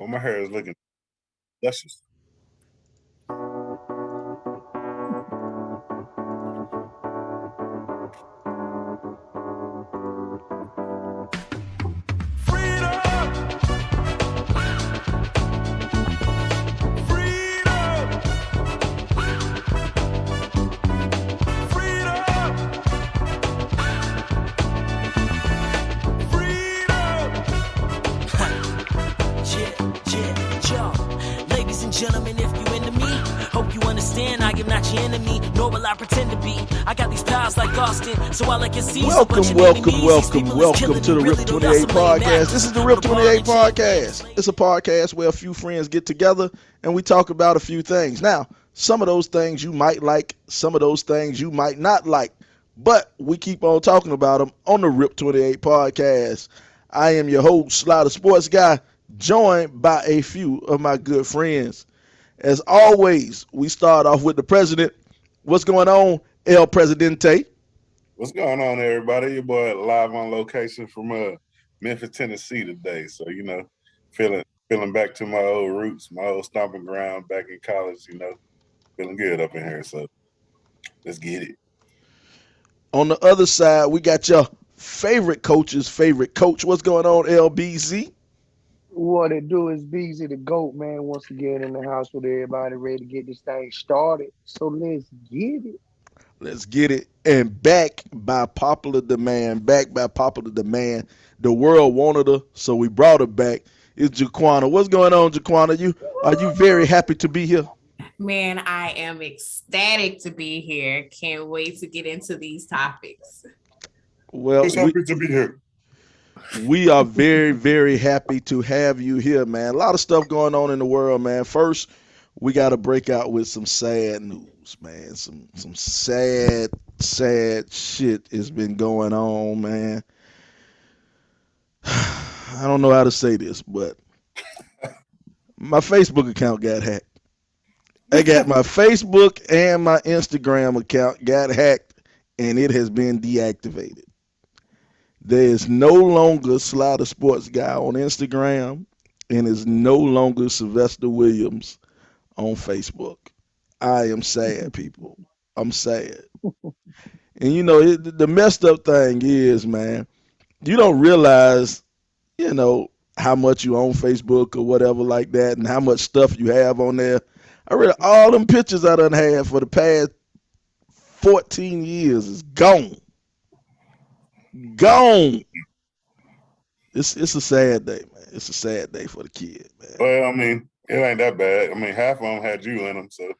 Well, my hair is looking luscious. Gentlemen, if you into me, hope you understand I am not your enemy, nor will I pretend to be. I got these powers like Austin, so all I can see is a bunch of Welcome to the RIP 28 podcast. This is the RIP 28 podcast. It's a podcast where a few friends get together and we talk about a few things. Now, some of those things you might like, some of those things you might not like, but we keep on talking about them on the RIP 28 podcast. I am your host, Slider Sports Guy, joined by a few of my good friends. As always, we start off with the president. What's going on, El Presidente? What's going on, everybody? Your boy live on location from Memphis, Tennessee today. So, feeling back to my old roots, my old stomping ground back in college, feeling good up in here. So let's get it. On the other side, we got your favorite coach's favorite coach. What's going on, LBZ? What it do is BZ the GOAT, man, once again in the house with everybody ready to get this thing started. So let's get it. Let's get it. And back by popular demand, the world wanted her, so we brought her back. It's Jaquanna. What's going on, Jaquanna? Are you very happy to be here? Man, I am ecstatic to be here. Can't wait to get into these topics. Well, just happy to be here. We are very, very happy to have you here, man. A lot of stuff going on in the world, man. First, we got to break out with some sad news, man. Some sad shit has been going on, man. I don't know how to say this, but my Facebook account got hacked. I got my Facebook and my Instagram account got hacked, and it has been deactivated. There is no longer Slider Sports Guy on Instagram, and is no longer Sylvester Williams on Facebook. I am sad, people. I'm sad. And the messed up thing is, man, you don't realize, how much you own Facebook or whatever like that, and how much stuff you have on there. I read all them pictures I done had for the past 14 years is gone. Gone. It's a sad day, man. It's a sad day for the kid, man. Well, it ain't that bad. Half of them had you in them, so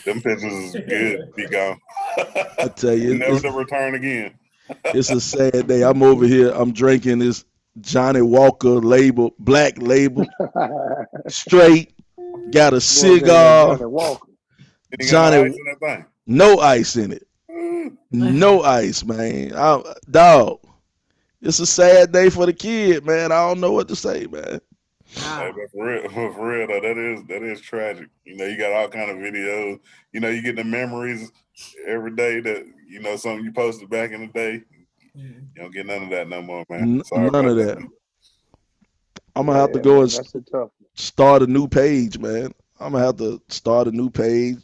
them pictures is good. Be gone. I tell you, never to return again. It's a sad day. I'm over here. I'm drinking this Johnny Walker label, black label, straight. Got a cigar. Johnny, no ice in it. No ice, man. Dog, it's a sad day for the kid, man. I don't know what to say, man. Hey, but for real though, that is tragic. You got all kind of videos. You get the memories every day that something you posted back in the day. You don't get none of that no more, man. None of that. I'm gonna have to go and start a new page, man. I'm gonna have to start a new page.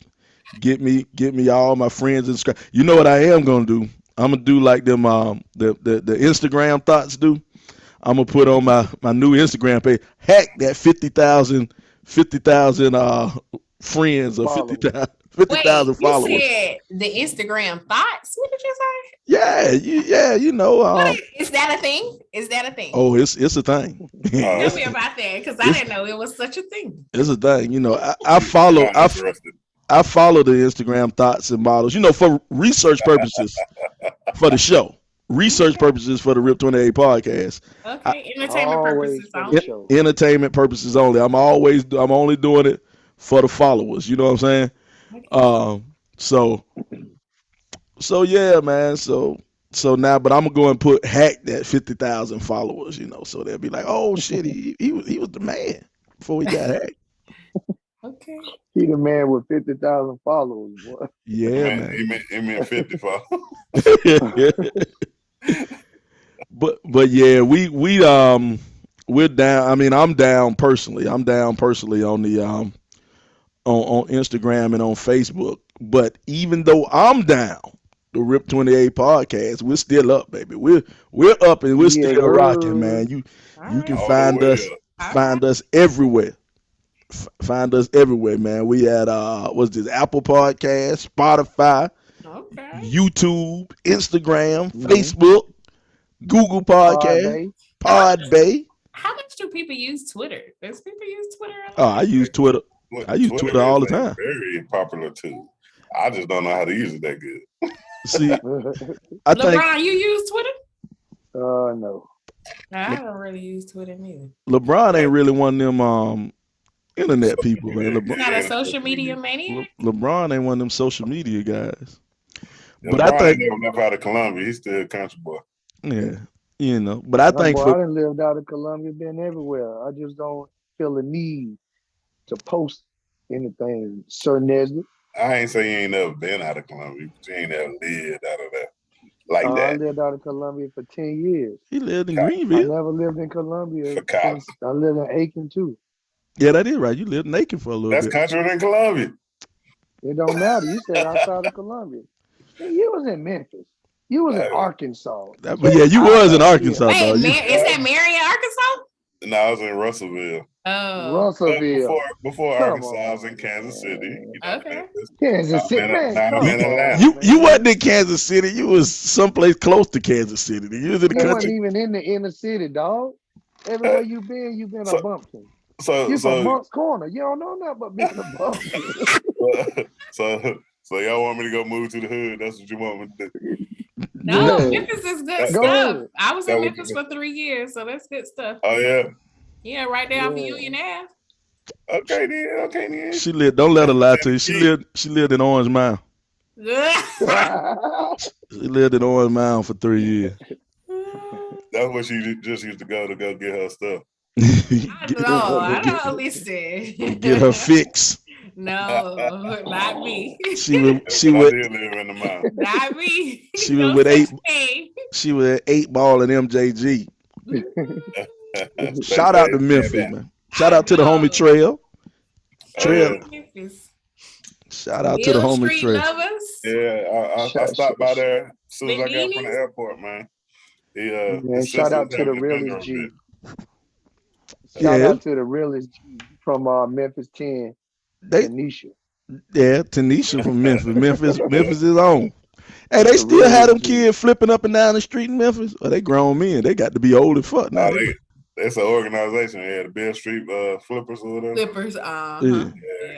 Get me all my friends and subscribe. You know what I am gonna do? I'm gonna do like them the Instagram thoughts do. I'm gonna put on my new Instagram page. Hack that 50,000 friends or 50,000 followers. You said the Instagram thoughts. What did you say? Yeah. Is that a thing? Is that a thing? Oh, it's a thing. Tell me about that, because I didn't know it was such a thing. It's a thing. I follow the Instagram thoughts and models, for research purposes for the show. Research purposes for the RIP 28 podcast. Okay, entertainment purposes only. Entertainment purposes only. I'm only doing it for the followers. You know what I'm saying? Okay. So yeah, man. So now, but I'm gonna go and hack that 50,000 followers. So they'll be like, oh shit, he was the man before he got hacked. Okay. He the man with 50,000 followers, boy. Yeah, man. He meant 50 followers. But yeah, we we're down. I mean, I'm down personally. I'm down personally on the on Instagram and on Facebook. But even though I'm down, the Rip 28 podcast, we're still up, baby. We're up and we're Yeah, still rocking, girl. man. You All you can right. All the find way us up. All right. everywhere. Find us everywhere, man. We at what's this? Apple Podcast, Spotify, Okay. YouTube, Instagram, Mm-hmm. Facebook, Google Pod Podcast, Bay. How much, Podbay. how much do people use Twitter? Does people use Twitter a Oh, lot? I use Twitter. I use Twitter Twitter all is the a time. very popular tool. I just don't know how to use it that good. See, I think LeBron, you use Twitter? No. I don't really use Twitter neither. LeBron ain't really one of them internet people, man. He's not a social media maniac. LeBron ain't one of them social media guys. Yeah, But I LeBron ain't think, never left out of Columbia. He's still a country boy. yeah, But I No, think boy, I for done lived out of Columbia, been everywhere. I just don't feel the need to post anything, Sir Nesbitt. I ain't say you ain't never been out of Columbia, but you ain't never lived out of there like I that. lived out of Columbia for 10 years. he lived in Okay. I Greenville. never lived in Columbia For college. since I lived in Aiken too. Yeah, that is right. You lived naked for a little That's bit. country than Columbia. It don't matter. You said outside of Columbia. You was in Memphis. You was in Hey, Arkansas. But yeah, you was in Yeah. Arkansas, Wait, dog. is that Marion, Arkansas? no, I was in Russellville. Oh, But Russellville. before Come Arkansas, I was on, in Kansas City. man. You know, okay. Memphis. Kansas City, man. Now I'm Come in Atlanta. on, You man. wasn't in Kansas City. You was someplace close to Kansas City. You was in the You wasn't country. even in the inner city, dog. Everywhere you been a So, bumpkin. so, You from so, Monk's Corner. You don't know nothing but being a bumpkin. so y'all want me to go move to the hood? That's what you want me to do? No, Yeah. Memphis is good Go stuff. ahead. I was That in was Memphis good. for 3 years, so that's good stuff. Oh yeah. Yeah, right there off of Yeah. Union Ave. Okay then. She lived. Don't let her lie to you. She lived in Orange Mound. She lived in Orange Mound for 3 years. That's where she just used to go get her stuff. No, I don't listen. Get her fix. No, not me. She I would did live in the mountain. Not me. She was No with such eight- thing. she was at 8 Ball and MJG. Shout out to Memphis, man. Shout out to the homie Trail. Trail. Memphis. Shout out to the Mill homie Street Trail. lovers. Yeah, I stopped by there as soon as I got from the Beninis? airport, man. Man, his shout out sisters to the having a realest dinner G. event. Shout Yeah. out to the realest G from Memphis 10, They Tanisha. Tanisha from Memphis. Memphis is on. Hey, they The still had them realest G. kids flipping up and down the street in Memphis. Well, they grown men. They got to be old as fuck now. It's an organization. Yeah, the Beale Street Flippers or whatever. Flippers. Yeah.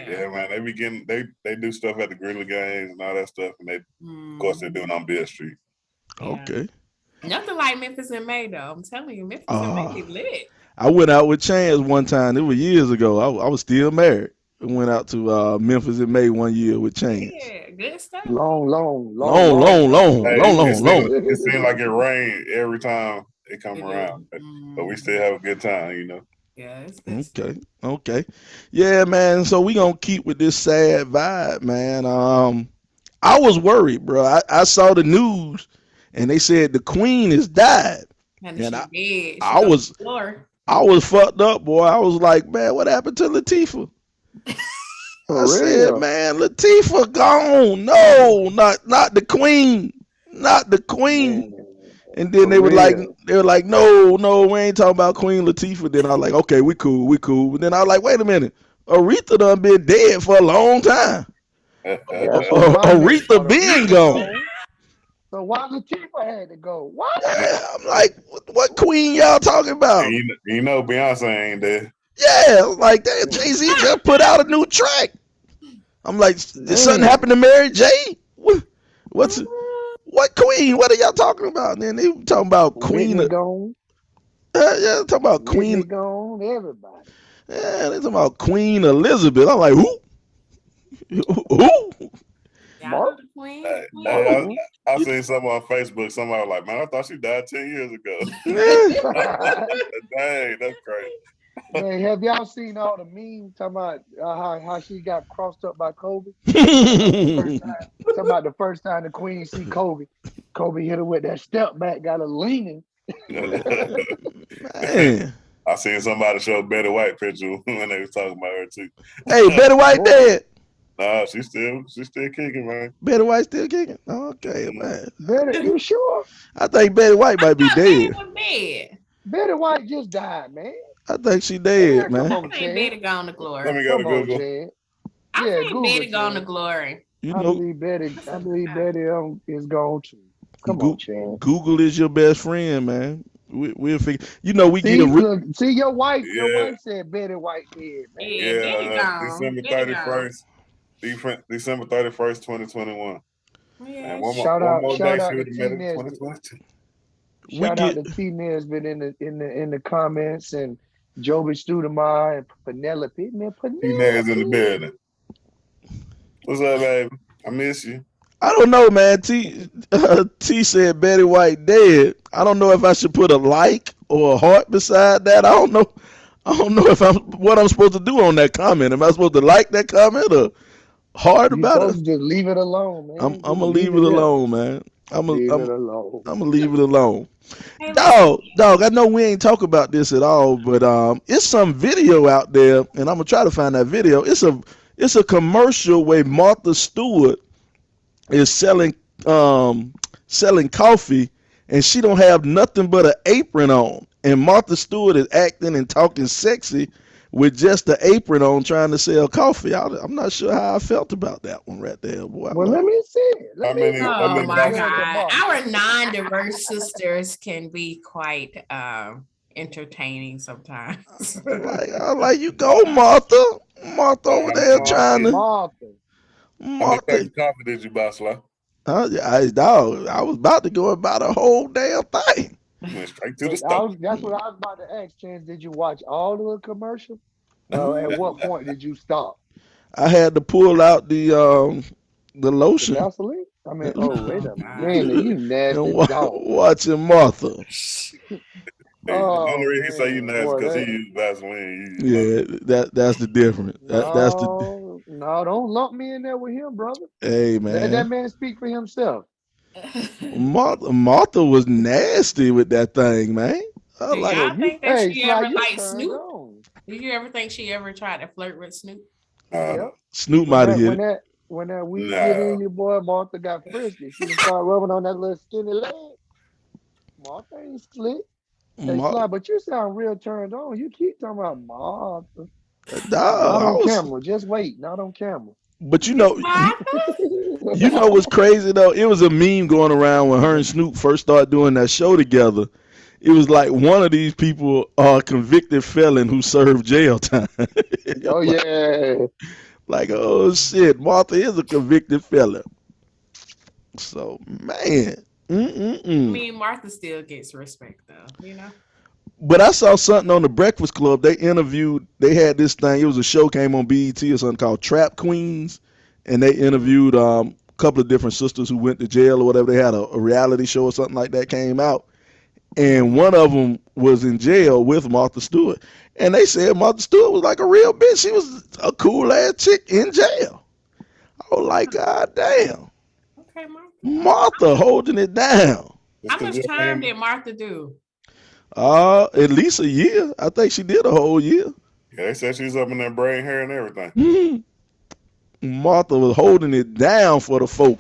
Yeah, man. They be getting they do stuff at the Grizzly games and all that stuff, and they of course they're doing on Beale Street. Okay. Nothing like Memphis in May though. I'm telling you, Memphis in May be lit. I went out with Chance one time. It was years ago. I was still married. I went out to Memphis in May one year with Chance. Yeah, good stuff. Long. Hey, Long. It seems like it rained every time it come around, but we still have a good time, you know. Yeah, it's good stuff. Okay. Yeah, man. So we gonna keep with this sad vibe, man. I was worried, bro. I saw the news and they said the queen has died. And And she did. She I on was- the floor. I was fucked up, boy. I was like, man, what happened to Latifah? For I said, real. man, Latifah gone. No, not the queen. Not the queen. Man. And then For they were real. like, no, we ain't talking about Queen Latifah. Then I was like, okay, we cool. But then I was like, wait a minute. Aretha done been dead for a long time. That's what my nigga Aretha thought been Aretha gone. So why Latifah had to go? What? Yeah, I'm like, what queen y'all talking about? you know Beyonce ain't there. Yeah, like that. Jay-Z just put out a new track. I'm like, did something Man. happen to Mary J? What queen? What are y'all talking about? And then they were talking about Queen. Whitney gone. Yeah, talking about Whitney Queen. gone. Everybody. Yeah, they talking about Queen Elizabeth. I'm like, who? Who? Y'all Mark? know the queen. Hey, Queen. hey, I seen something on Facebook. Somebody was like, man, I thought she died 10 years ago. Dang, that's crazy. Man, have y'all seen all the memes talking about how she got crossed up by Kobe? Talking about the first time the Queen see Kobe. Kobe hit her with that step back, got her leaning. Man. I seen somebody show Betty White picture when they was talking about her too. Hey, Betty White Boy. dead. Nah, she's still kicking, man. Betty White still kicking. Okay, man. Betty, you sure? I think Betty White might be Betty dead. was dead. Betty White just died, man. I think she dead, Man, come man. on, I think Chad. Betty gone to Let glory. me go to Come on, Google. Chad. I Yeah, think Google Betty gone to Chad. glory. You I know, believe Betty. I believe Betty is gone too. Come on, Chad. Google is your best friend, man. We'll figure. You know, we get See, a. look, see your wife. Your Yeah, wife said Betty White dead, man. Yeah, Betty yeah. gone. December Betty gone. 31st. December 31st, 2021. Yeah, And Shout one out, more day shout she out to would have T made it in Nesbitt. 2022. We Shout out get. to T Nesbitt in the comments and Joby Studemar and Penelope. Man, T-Nags in the Penelope. building. What's up, baby? I miss you. I don't know, man. T said Betty White dead. I don't know if I should put a like or a heart beside that. I don't know. I don't know if what I'm supposed to do on that comment. Am I supposed to like that comment or heart You about it? supposed to just leave it alone, man. I'm Just gonna leave leave it it there. alone, man. Leave it alone. I'm gonna leave it alone. Hey, listen. Dog. I know we ain't talk about this at all, but it's some video out there, and I'm gonna try to find that video. It's a commercial where Martha Stewart is selling coffee, and she don't have nothing but an apron on, and Martha Stewart is acting and talking sexy with just the apron on, trying to sell coffee. I'm not sure how I felt about that one right there, boy. Well, let me see it. How many Oh my coffee? God. Our non-diverse sisters can be quite entertaining sometimes. I like you go, Martha. Martha over there trying to Martha. How many Martha. cups of coffee did you buy, Sly? Dog, I was about to go about the whole damn thing. Went straight to the stove. That's what I was about to ask, Chance. Did you watch all of the commercial? At what point did you stop? I had to pull out the The lotion Vaseline? I mean, Oh, wait a God. minute, you and nasty dog. watching Martha. Hey, the only Oh reason he say you man, nasty boy, because he that used Vaseline. You use Yeah, that's the difference. That's the no, don't lump me in there with him, brother. hey Let that man. man speak for himself. Martha was nasty with that thing, man. I Do was like, Boy, y'all you think that hey she Sly, ever you liked turned Snoop? on. Did you ever think she ever tried to flirt with Snoop? nothing. Yep. Snoop When might have that hit when it. that when that weed get No. in you, boy, Martha got frisky. She done started rubbing on that little skinny leg. Martha ain't slick. Hey Mar- Sly, but you sound real turned on. You keep talking about Martha. Not Dog, I on was, camera. Just wait. Not on camera. but It's Martha? you know what's crazy though? It was a meme going around when her and Snoop first started doing that show together. It was like one of these people are a convicted felon who served jail time. Oh yeah. Like, oh shit, Martha is a convicted felon. So man, I mm-mm-mm. mean, Martha still gets respect, though, you know? But I saw something on the Breakfast Club. They had this thing. It was a show came on BET or something called Trap Queens, and they interviewed a couple of different sisters who went to jail or whatever. They had a reality show or something like that came out, and one of them was in jail with Martha Stewart, and they said Martha Stewart was like a real bitch. She was a cool ass chick in jail. I was like, God damn, Okay, Martha. Martha holding it down. Just How because much you're time famous. did Martha do? At least a year. I think she did a whole year. Yeah, they said she's up in their brain hair and everything. Martha was holding it down for the folk.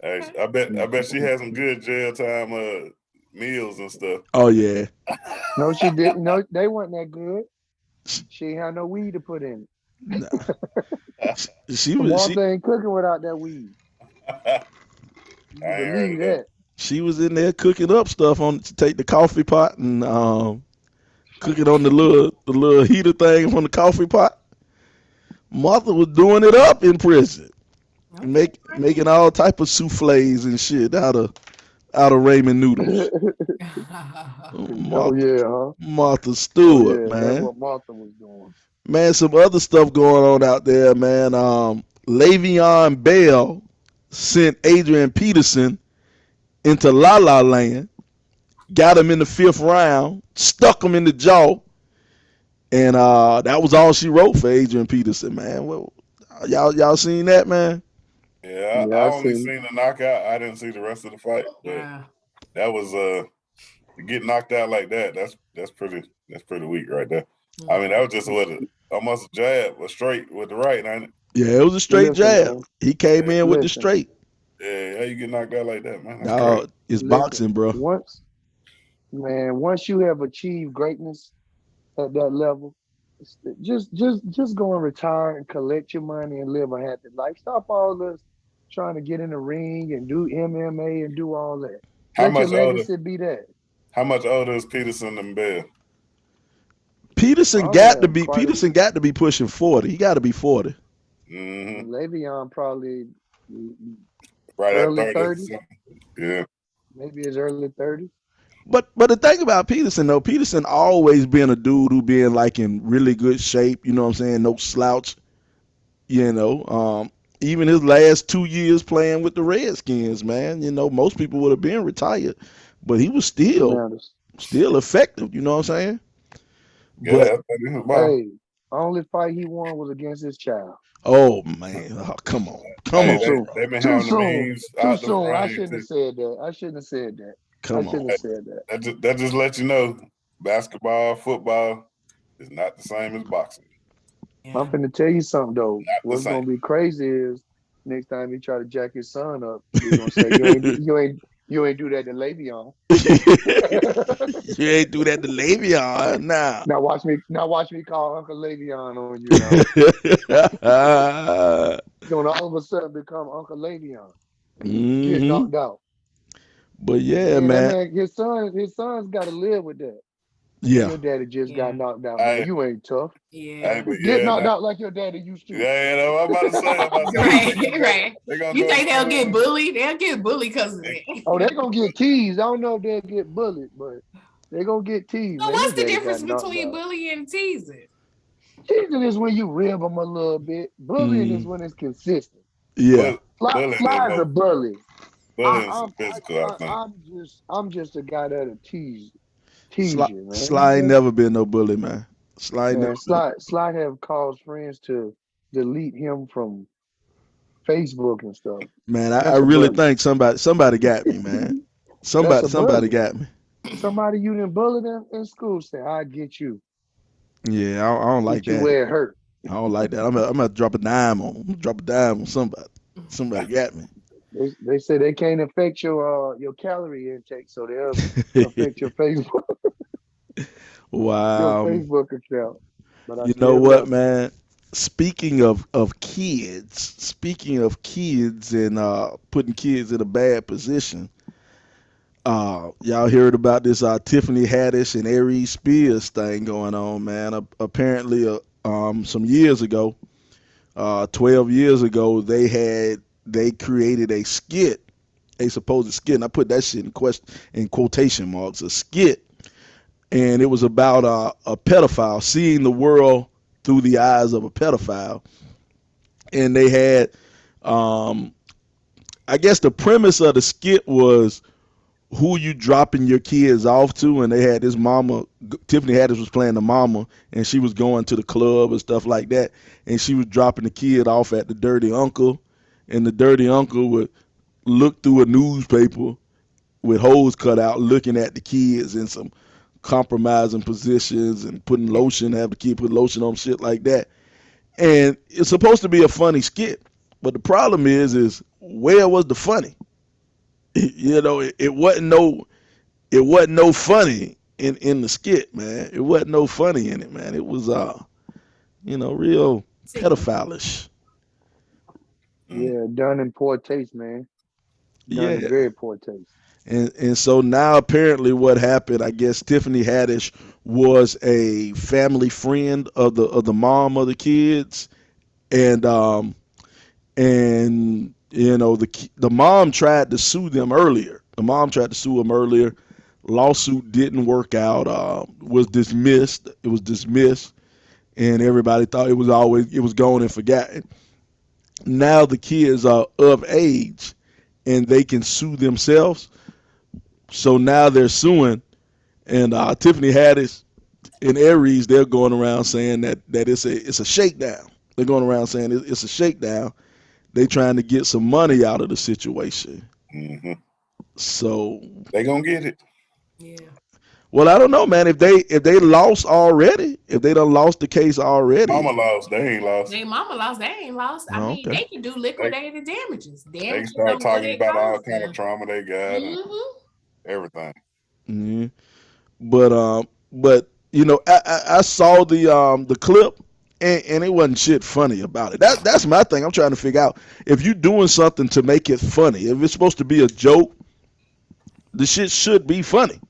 Hey, Okay. I bet she had some good jail time meals and stuff. Oh yeah. No, she didn't. No, they weren't that good. She ain't had no weed to put in Nah. it. She Martha ain't cooking without that weed. I You ain't heard believe of that. she was in there cooking up stuff on to take the coffee pot and cook it on the little heater thing from the coffee pot. Martha was doing it up in prison, Okay. making all type of souffles and shit out of ramen noodles. Oh Martha yeah, huh? Martha Oh Stewart, yeah, that's man. what Martha was doing. Man, some other stuff going on out there, man. Le'Veon Bell sent Adrian Peterson into La La Land, got him in the fifth round, stuck him in the jaw, and that was all she wrote for Adrian Peterson, man. Well, y'all seen that, man? Yeah, I Yeah, I only seen. seen the knockout. I didn't see the rest of the fight, but Yeah. that was to get knocked out like that. That's pretty That's pretty weak right there. I mean, that was just almost a jab, a straight with the right, ain't it? Yeah, it was a straight Listen, jab. man. He came in with the Listen. straight. Yeah, how you get knocked out like that, man? That's crazy. Dog, it's Listen. boxing, bro. Once you have achieved greatness at that level, just go and retire and collect your money and live a happy life. Stop all this trying to get in the ring and do MMA and do all that. How Let your much older? legacy be that. How much older is Peterson than Bell? Peterson Probably got to have be quite a Peterson got to be pushing 40. He got to be 40. Mm-hmm. Le'Veon probably Right at early 30 or 30s, something. Yeah. maybe his early 30s. But the thing about Peterson though, Peterson always been a dude who been like in really good shape. You know what I'm saying? No slouch. You know, even his last 2 years playing with the Redskins, man. You know, most people would have been retired, but he was Commanders. still effective. You know what I'm saying? Yeah, But I think this is ball. Hey, only fight he won was against his child. oh man, oh, come Too Hey, on, soon. they've been Too having the soon. memes Too out the soon. I frame shouldn't have too. said that. I shouldn't have said that. I come shouldn't on. have said that. That just let you know basketball, football is not the same as boxing. I'm Yeah. finna tell you something though. Not the What's same. gonna be crazy is next time he try to jack his son up, he gonna say you ain't do that to Le'Veon. You ain't do that to Le'Veon now. Now watch me call Uncle Le'Veon on you now. He's gonna all of a sudden become Uncle Le'Veon. Get hmm knocked out. But yeah, Man, that man. man, his son's gotta live with that. Man, Yeah. your daddy just got Yeah. knocked out, man. Hey, You ain't tough. hey, Yeah. but Get yeah, knocked now, out like your daddy used to. yeah, you know, I'm about to say Right. Right. they gonna You go to think they'll get school. bullied? They'll get bullied because of And, that. Oh, they're gonna get teased. I don't know if they'll get bullied, but they're gonna get teased, So man. Your what's the daddy got difference knocked between out. bullying and teasing? Teasing is when you rib them a little bit. Bullying is Mm, when it's consistent. yeah. but Sly, bullying is Sly's a more bully. bullying is physical, I think. I'm just a guy that'll tease Sly, you, man. Sly ain't never been no bully, man. Sly ain't never Man, been. Sly have caused friends to delete him from Facebook and stuff. Man, I That's a really bully. think somebody got me, man. That's a Somebody bully. got me. Somebody you didn't bully them in school say, "I get you, Yeah, I don't like get you that. where it hurt." I don't like that. I'm gonna drop a dime on. I'm gonna drop a dime on somebody. Somebody got me. They say they can't affect your calorie intake, so they'll affect your Wow. Facebook account. But I You know still what, love you. man? Speaking of kids and putting kids in a bad position, y'all heard about this Tiffany Haddish and Aries Spears thing going on, man. Apparently, some years ago, 12 years ago, they created a skit, a supposed skit, and I put that shit in quotation marks, a skit, and it was about a pedophile seeing the world through the eyes of a pedophile, and they had, um, I guess the premise of the skit was who you dropping your kids off to, and they had this mama. Tiffany Haddish was playing the mama, and she was going to the club and stuff like that, and she was dropping the kid off at the dirty uncle, and the dirty uncle would look through a newspaper with holes cut out, looking at the kids in some compromising positions and putting lotion, have the kid put lotion on shit like that. And it's supposed to be a funny skit, but the problem is where was the funny? You know, it wasn't no funny in the skit, man. It wasn't no funny in it, man. It was real Sickening. pedophilish. Mm. Yeah, done in poor taste, man. Done in Yeah. very poor taste. And so now apparently what happened, I guess Tiffany Haddish was a family friend of the mom of the kids, and the mom tried to sue them earlier. The mom tried to sue them earlier. Lawsuit didn't work out. Was dismissed. It was dismissed, and everybody thought it was gone and forgotten. Now the kids are of age, and they can sue themselves. So now they're suing, and Tiffany Haddish and Aries, they're going around saying that it's a shakedown. They're going around saying it's a shakedown. They trying to get some money out of the situation. Hmm. So They gonna get it. Yeah. Well, I don't know, man. If they lost already, if they done lost the case Mama already. lost. They ain't lost. They mama lost, they ain't lost. I Oh, mean, okay. they can do They liquidated damages, they damages start on what talking it about all caused kind of them. trauma they got and Mm-hmm. everything. Mhm. But I saw the clip, and it wasn't shit funny about it. That's my thing. I'm trying to figure out if you're doing something to make it funny. If it's supposed to be a joke, the shit should be funny.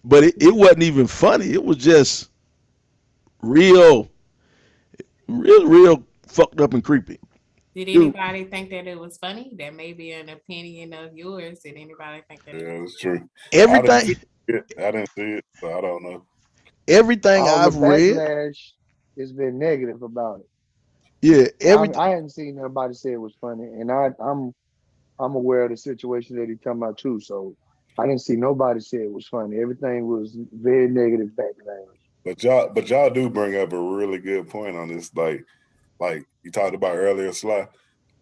But it wasn't even funny. It was just real, real fucked up and creepy. Did It, anybody think that it was funny? That may be an opinion of yours. Did anybody think that it Yeah, was it's true. I didn't everything, see it. I didn't see it, so I don't know. everything All the I've read, backlash has been negative about it. yeah, I hadn't seen nobody say it was funny, and I'm aware of the situation that he's talking about too. So I didn't see nobody say it was funny. Everything was very negative backlash. But y'all do bring up a really good point on this. Like you talked about earlier, Sly.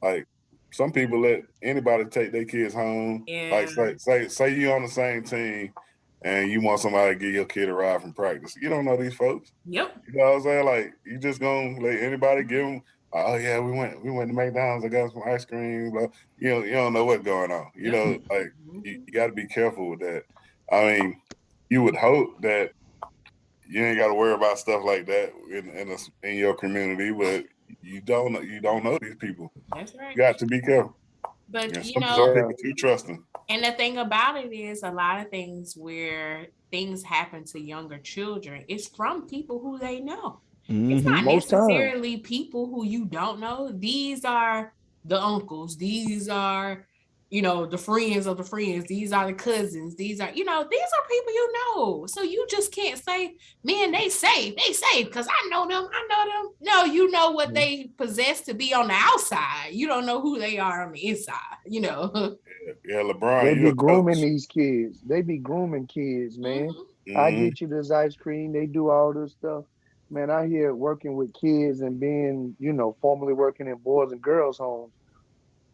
Like some people let anybody take their kids home. Like Yeah. say you on the same team and you want somebody to give your kid a ride from practice. You don't know these folks. Yep. You know what I'm saying? Like you just gonna let anybody give them. Oh yeah, we went to McDonald's. I got some ice cream. But you don't know what's going on. You Yep. know, like you, Mhm. you got to be careful with that. I mean, you would hope that you ain't got to worry about stuff like that in your community, but you don't know these people. That's right. You got to be careful. But Yeah, you some know, Yeah, people too trusting. and the thing about it is a lot of things where things happen to younger children, it's from people who they know. It's mm-hmm. not most times. necessarily people who you don't know. These are the uncles. These are, the friends of the friends. These are the cousins. These are, these are people you know. So you just can't say, man, they say, because I know them. I know them. No, you know what they possess to be on the outside. You don't know who they are on the inside. Yeah, LeBron, They you be a grooming coach. these kids. They be grooming kids, man. Mhm. I Hmm. get you this ice cream. They do all this stuff. Man, I hear working with kids and being, formerly working in boys and girls homes.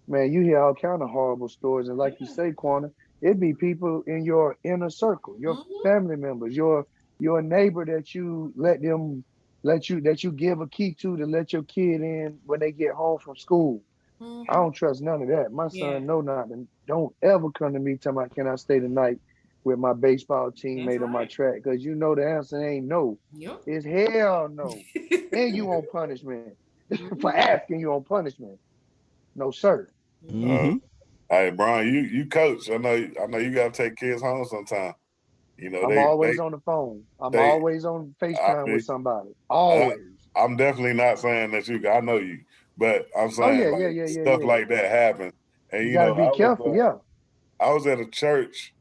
Man, you hear all kind of horrible stories. And like you Yeah. say, Quana, it be people in your inner circle, your Mhm. family members, your neighbor that you that you give a key to let your kid in when they get home from school. I Mhm. don't trust none of that. My Yeah. son know not to don't ever come to me tell me can I stay tonight with my baseball That's teammate on my right. track because you know the answer ain't no. Yep. It's hell no. And you on punishment for Mhm. asking you on punishment. No sir. Uh, Mm-hmm. Mhm. hey, Brian, you coach. I know you got to take kids home sometime. You know I'm they always they on the phone. I'm they. always on I FaceTime with mean, somebody. I, Always. I'm definitely not saying that you. I know you, but I'm Oh saying yeah, yeah, like yeah, yeah, stuff yeah. like that happen. And You you got to know, be careful. Yeah. I was at a church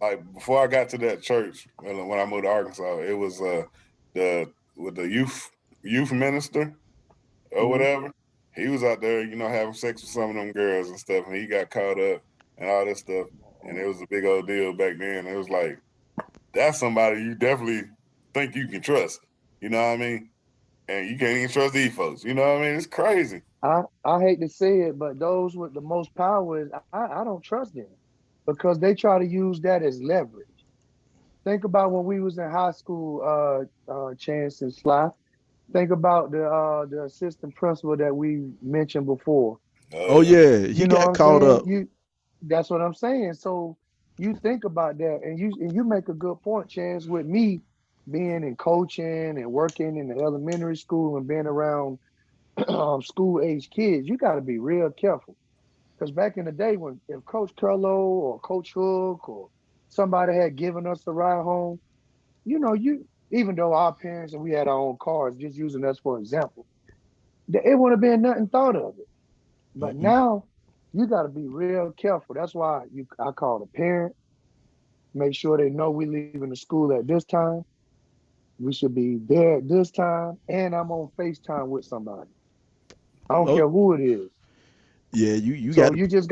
like before I got to that church when I moved to Arkansas. It was the with the youth minister or Hmm. whatever. He was out there, having sex with some of them girls and stuff, and he got caught up and all this stuff. And it was a big old deal back then. It was like that's somebody you definitely think you can trust. You know what I mean? And you can't even trust these folks. You know what I mean? It's crazy. I hate to say it, but those with the most power is I don't trust them because they try to use that as leverage. Think about when we was in high school, Chance and Sly. Think about the assistant principal that we mentioned before. Oh Oh yeah. yeah, You he know what got I'm caught saying? up. That's what I'm saying. So you think about that, and you make a good point, Chance, with me being in coaching and working in the elementary school and being around school age kids. You got to be real careful because back in the day, when if Coach Curlo or Coach Hook or somebody had given us a ride home, you even though our parents and we had our own cars, just using us for example, it wouldn't have been nothing thought of it. But Mm-mm. now you got to be real careful. That's why I call the parent, make sure they know we leaving the school at this time. We should be there at this time, and I'm on FaceTime with somebody. I don't Oh care who it is. yeah, you So got to. you just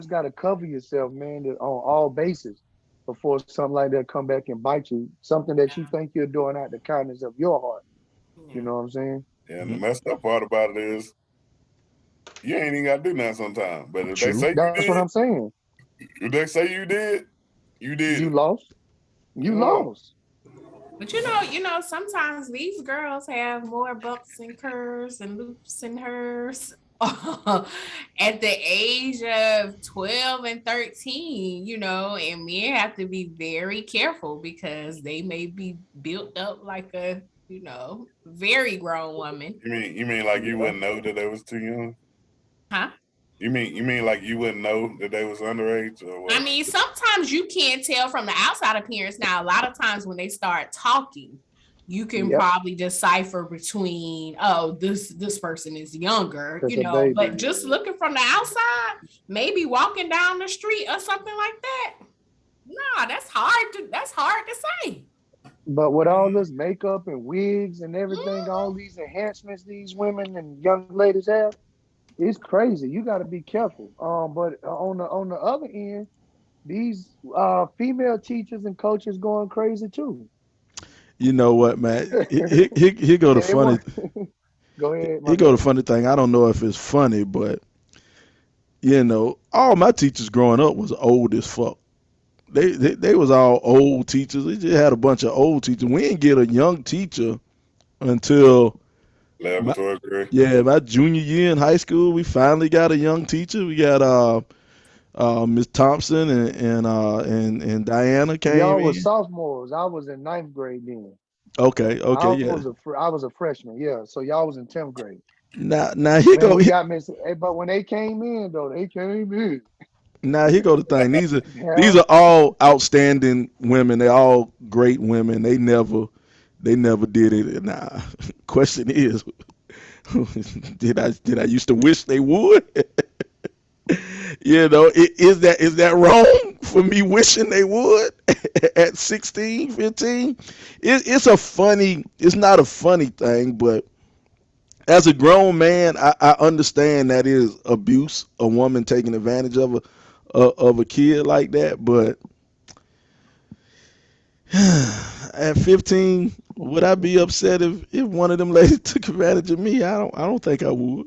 gotta cover yourself, man, on all bases before something like that come back and bite you. Something that you think you're doing out the kindness of your heart. You Yeah. know what I'm saying? And the messed up part about it is you ain't even got to do nothing sometimes. But if they True. say you That's what did, I'm saying. if they say you did, you did You it. lost. You Oh. lost. But sometimes these girls have more bumps and curves and loops in hers at the age of 12 and 13, and men have to be very careful because they may be built up like a, very grown woman. You mean like you wouldn't know that they was too young? Huh? You mean like you wouldn't know that they was underage or what? I mean, sometimes you can't tell from the outside appearance. Now, a lot of times when they start talking, you can probably decipher between, this person is younger, but just looking from the outside, maybe walking down the street or something like that. Nah, that's hard to say. But with all this makeup and wigs and everything, all these enhancements these women and young ladies have, it's crazy. You got to be careful. But on the other end, these female teachers and coaches going crazy too. You know what, man? Here go the funny. Go ahead. Here go the funny thing. I don't know if it's funny, but all my teachers growing up was old as fuck. They was all old teachers. We just had a bunch of old teachers. We didn't get a young teacher until my junior year in high school. We finally got a young teacher. We got Miss Thompson and Diana came Y'all in. was sophomores. I was in 9th grade then. Okay, I was a freshman. Yeah, so y'all was in 10th grade. Now here go. But when they came in though, they came in. Now here go the thing. These are all outstanding women. They're all great women. They never did it. Now, question is, did I used to wish they would? Is that wrong for me wishing they would at 16, 15? It's not a funny thing, but as a grown man, I understand that is abuse, a woman taking advantage of a kid like that. But at 15, would I be upset if one of them ladies took advantage of me? I don't think I would.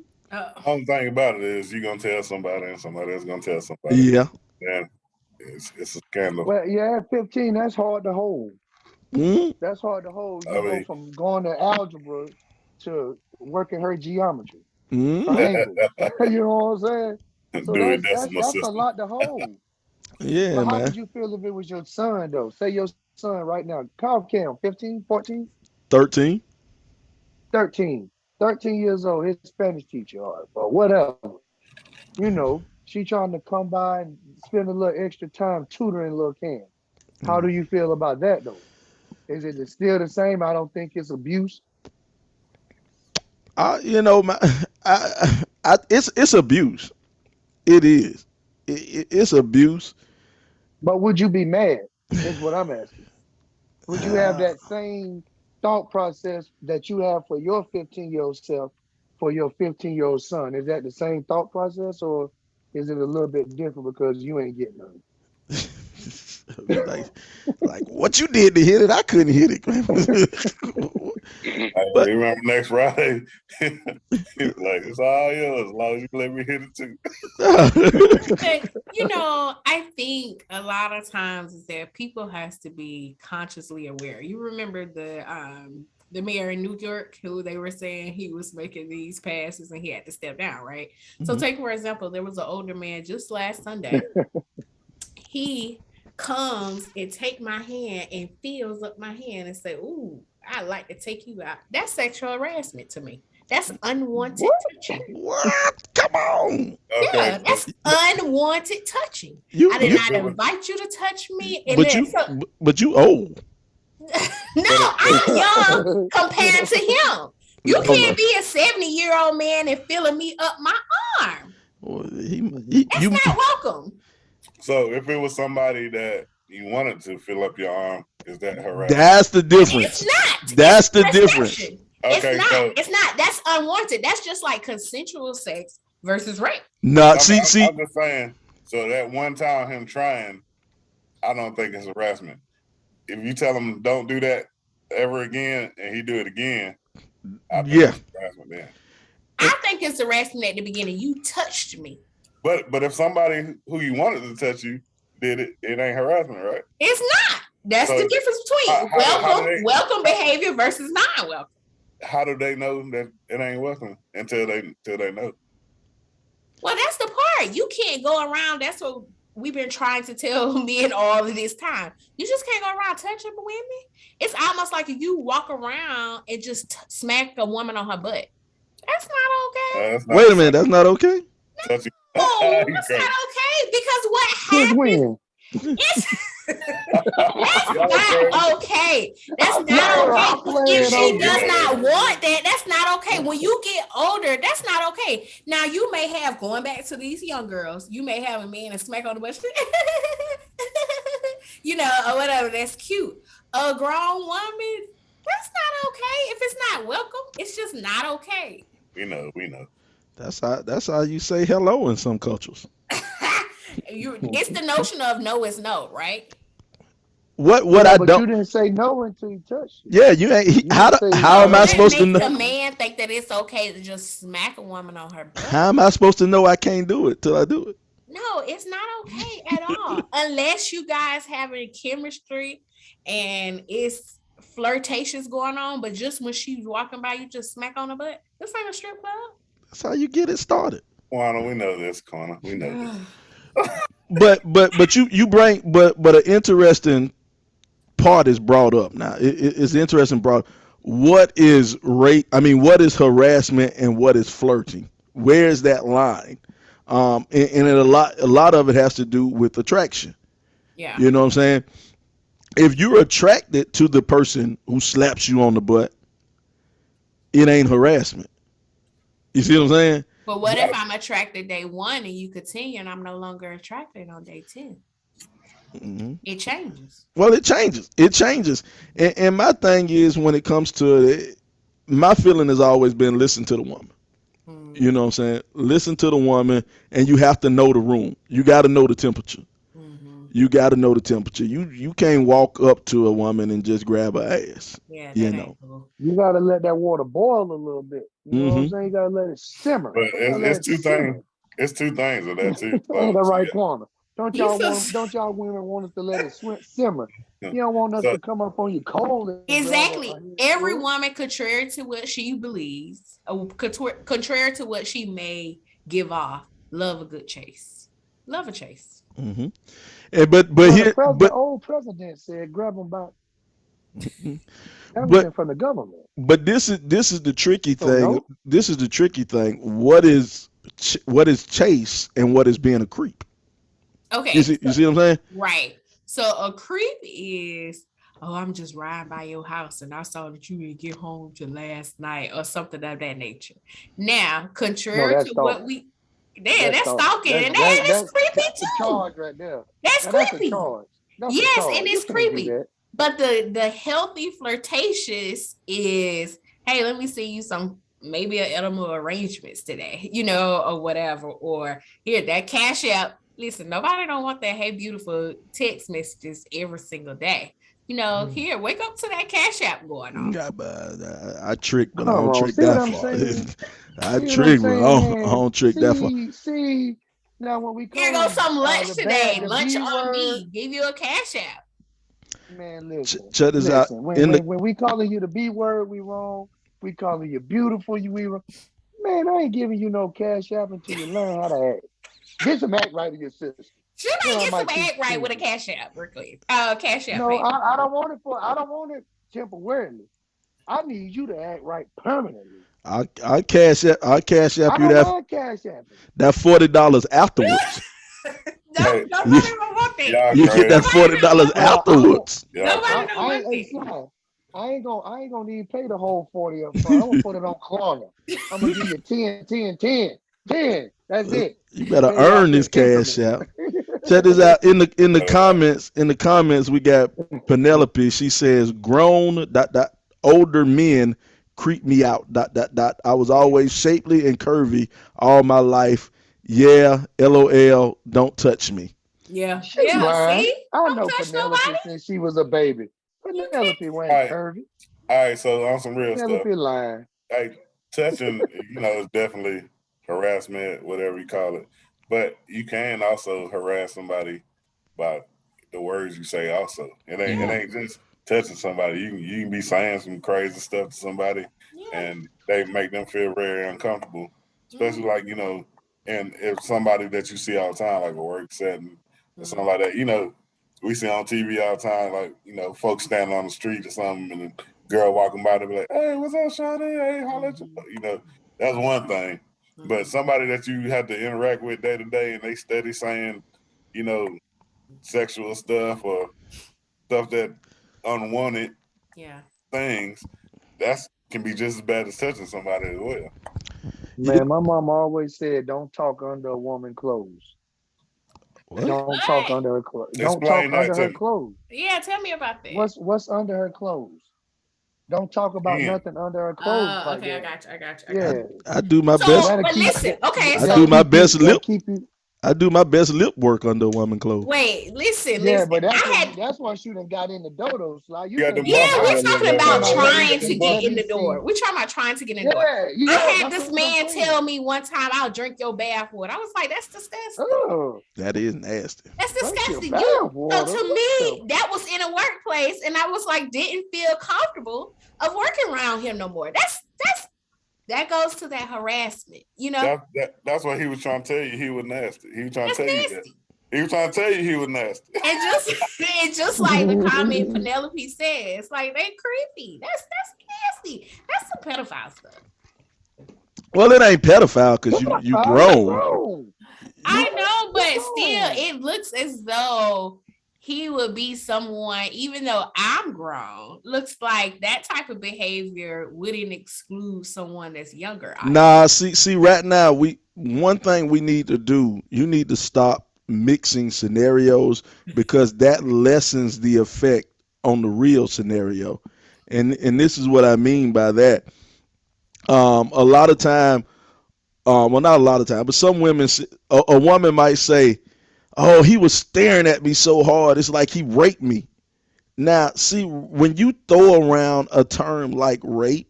Only thing about it is you're gonna tell somebody and somebody else gonna tell somebody. Yeah. It's a scandal. Well, yeah, at 15, that's hard to hold. Mm-hmm. That's hard to hold. You go from going to algebra to working her geometry. Mm-hmm. You know what I'm saying? So that's a lot to hold. Yeah, but how man. would you feel if it was your son, though? Say your son right now, Cam, 15, 14? 13. 13. 13 years old, his Spanish teacher or whatever. She trying to come by and spend a little extra time tutoring little Cam. How do you feel about that, though? Is it still the same? I don't think it's abuse. It's abuse. It is. It's abuse. But would you be mad? Is what I'm asking. Would you have that same thought process that you have for your 15-year-old self for your 15-year-old son? Is that the same thought process, or is it a little bit different because you ain't getting none? like what you did to hit it, I couldn't hit it. But remember next Friday, he's like, it's all yours as long as you let me hit it too. But, I think a lot of times is that people has to be consciously aware. You remember the mayor in New York who they were saying he was making these passes and he had to step down, right? Mm-hmm. So take for example, there was an older man just last Sunday. He comes and take my hand and feels up my hand and say, "Ooh, I'd like to take you out." That's sexual harassment to me. That's unwanted touching. What? Come on. Okay. Yeah, that's unwanted touching. I did not invite you to touch me. But you old. No, I'm young compared to him. You can't be a 70-year-old man and feeling me up my arm. Well, that's not welcome. So if it was somebody that you wanted to fill up your arm, is that harassment? That's the difference. It's not. That's the difference. Okay, it's not. That's unwanted. That's just like consensual sex versus rape. No, I'm see. just saying. So that one time him trying, I don't think it's harassment. If you tell him don't do that ever again and he do it again, I think it's harassment then. I think it's harassment at the beginning. You touched me. But if somebody who you wanted to touch you did it, it ain't harassment, right? It's not. That's So the difference between welcome how- behavior versus non-welcome. How do they know that it ain't welcome until they know? Well, that's the part. You can't go around. That's what we've been trying to tell men all of this time. You just can't go around touching women. It's almost like if you walk around and just smack a woman on her butt. That's not okay. That's not Wait a minute, that's not okay? touching. Oh, that's not okay because what Since happens? when? That's not okay. That's not okay. If she does not want that, that's not okay. When you get older, that's not okay. Now you may have, going back to these young girls, you may have a man and smack on the butt, you know, or whatever. That's cute. A grown woman, that's not okay. If it's not welcome, it's just not okay. We know. That's how you say hello in some cultures. It's the notion of no is no, right? What Yeah, I but don't. you didn't say no until you touched it. Yeah, you ain't. You How didn't say how am no. I That supposed to makes know? a man think that it's okay to just smack a woman on her butt. How am I supposed to know I can't do it till I do it? No, it's not okay at all. Unless you guys having chemistry and it's flirtations going on, but just when she's walking by, you just smack on the butt. This ain't a strip club. That's how you get it started. Juana, we know this, Connor. We know this. But you bring but an interesting part is brought up now. It's interesting brought. What is rape? I mean, what is harassment and what is flirting? Where is that line? And a lot of it has to do with attraction. Yeah. You know what I'm saying? If you're attracted to the person who slaps you on the butt, it ain't harassment. You see what I'm saying? But what if I'm attracted day one and you continue and I'm no longer attracted on day 10? Mm-hmm. It changes. Well, it changes. It changes. And my thing is when it comes to it, my feeling has always been listen to the woman. Mm. You know what I'm saying? Listen to the woman, and you have to know the room. You got to know the temperature. Mm-hmm. You got to know the temperature. You can't walk up to a woman and just grab her ass. Yeah, You that know. ain't cool. You gotta let that water boil a little bit. You know what I'm saying? You gotta let it simmer. But You gotta let it's it two simmer. things. It's two things of that too. Ain't that right, Yeah. Quanah? Don't You y'all so want? Don't y'all women want us to let it simmer? You don't want us So to come up on you cold. And grab Exactly. a Every handful? woman, contrary to what she believes, contrary to what she may give off, love a good chase. Love a chase. Mm-hmm. And but Well, here the old president said, "Grab them by everything but from the government." but this is the tricky So thing. no, This is the tricky thing. What is chase and what is being a creep? Okay. You see what I'm saying? Right. So a creep is, oh, I'm just riding by your house and I saw that you didn't get home till last night or something of that nature. Now, no, contrary that's to what stalking. that's stalking. And that's That's creepy that's a too. charge right there. That's Now, that's a creepy. charge. That's a Yes, charge. and You it's can't do creepy. that. But the healthy flirtatious is, hey, let me see you some maybe an edible arrangements today, you know, or whatever. Or here, that cash app. Listen, nobody don't want that hey beautiful text messages every single day. You know, here, wake up to that cash app going on. Yeah, but I trick, but I Come don't on, trick see what that I'm far. saying? I See what I'm trick, but saying, I man? don't trick that far. See. Now, when we Here call goes them some lunch today. the Lunch B on word, me. Give you a cash app. man, listen, Check this out. listen. In the When we calling you the B word, we wrong. We calling you beautiful, we wrong. Man, I ain't giving you no cash app until you learn how to act. Get some act right in your system. She Then might I get some might teach act right with a you. cash app, real quick. Cash app. No, I don't want it I don't want it temporarily. I need you to act right permanently. I cash app I you don't mind cash apping. that $40 afterwards. Hey, Nobody don't want that. y'all You get that crazy. $40 Well, afterwards. Y'all Nobody crazy. don't want hey, that. Sly, I ain't gonna even pay the whole 40 up front. I'm gonna put it on corner. I'm gonna give you 10, 10, 10, 10. That's it. You You better pay it earn off this in cash increments. out. Check this out. In the Uh, comments, we got Penelope. She says, "Grown older men creep me out. I was always shapely and curvy all my life. Yeah, LOL. Don't touch me." Yeah. She Yeah. lying. See? I Don't know touch Penelope nobody. since she was a baby. You can't. Penelope all ain't right, curvy. all right. So on some real stuff. Penelope lying. Hey, touching, is definitely harassment, whatever you call it. But you can also harass somebody by the words you say. Also, it Yeah. ain't just touching somebody. You can be saying some crazy stuff to somebody, Yeah. and they make them feel very uncomfortable. Especially Mhm. like and if somebody that you see all the time, like a work setting or something Mhm. like that, we see on TV all the time, like folks standing on the street or something, and a girl walking by, they be like, "Hey, what's up, Shawty? Hey, holla at you." Mhm. That's one thing. But Mhm. somebody that you have to interact with day to day, and they steady saying, you know, sexual stuff or stuff that unwanted Yeah. things, that's can be just as bad as touching somebody as well. You, Man, my mom always said, "Don't talk under a woman clothes. what? Don't talk What? under her clothes. Don't talk Explain that under to her me. clothes. Yeah, tell me about that. What's under her clothes? Don't talk about Again, nothing under her clothes like Okay, I that. got you. I got you. I got I Yeah, I do my you. So, best. that'll but keep listen. Okay, I that'll do so my keep you. best That'll lip. keep you. I do my best lip work under a woman clothes. wait, listen, Yeah, listen. but I had that's why she done got in the dodo slide. you You got them think you Yeah, muscles we're on hot? your talking left about Talking hand. about You got to trying get to them get let in me the muscles. door. see. We're talking about trying to get in the door. Yeah, I yeah, had that's this what I'm man saying. tell me one time, "I'll drink your bath water." I was like, "That's disgusting. Oh, That is nasty. That's drink your disgusting." You bath so water. to What the? me, that was in a workplace, and I was like, didn't feel comfortable of working around him no more. That goes to that harassment. That's what he was trying to tell you. He was nasty. He was trying to That's tell you that. nasty. He was trying to tell you he was nasty. And just and just like the comment Penelope says, like they creepy. That's nasty. That's some pedophile stuff. Well, it ain't pedophile because you You grown. grown. I You know, You but still, grown. it looks as though he would be someone, even though I'm grown, looks like that type of behavior wouldn't exclude someone that's younger. Nah, see right now we one thing we need to do, you need to stop mixing scenarios because that lessens the effect on the real scenario. And this is what I mean by that. A lot of time, well not a lot of time, but some women a woman might say, "Oh, he was staring at me so hard. It's like he raped me." Now, see when you throw around a term like rape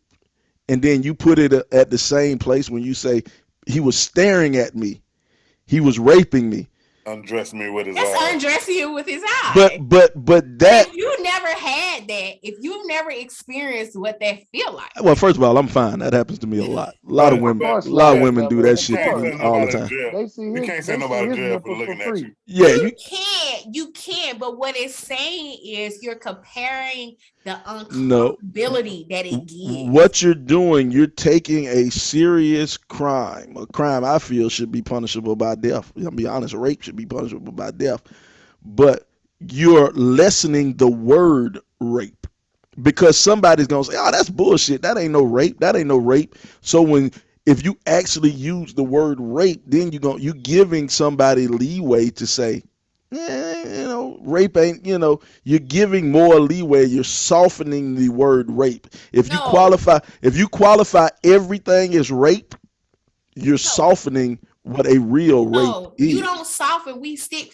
and then you put it at the same place when you say he was staring at me, he was raping me. Undressed me with his That's eyes. undressing you with his But eye. but But that if you never had that, if you've never experienced what that feel like, well, first of all, I'm fine. That happens to me a lot. A lot of But Of women, but a course, lot of but women do that Latifah. Of you shit to can't me course, send all the nobody to time. jail. You can't they send see nobody to his jail for nipples for looking at free. you. Yeah, you can't. But what it's saying is you're comparing the no. uncomfortability that it gives. What you're doing, you're taking a serious crime. A crime I feel should be punishable by death. I'll be honest, rape should be punishable by death. But you're lessening the word rape because somebody's gonna say, "Oh, that's bullshit. That ain't no rape. That ain't no rape." So when if you actually use the word rape, then you giving somebody leeway to say, rape ain't. You're giving more leeway. You're softening the word rape. No, If you qualify everything as rape, you're no, softening what a real rape no. You is. don't soften. We stick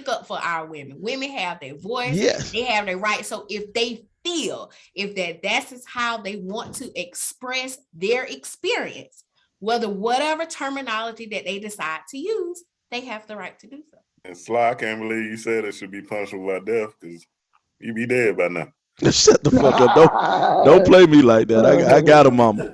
up for our women. Women have their voice. Yes. They have their right. So if they feel if that's is how they want to express their experience, whatever terminology that they decide to use, they have the right to do so. And Sly, I can't believe you said it should be punishable by death because you be dead by now. Shut the fuck up. Don't play me like that. I got a mama.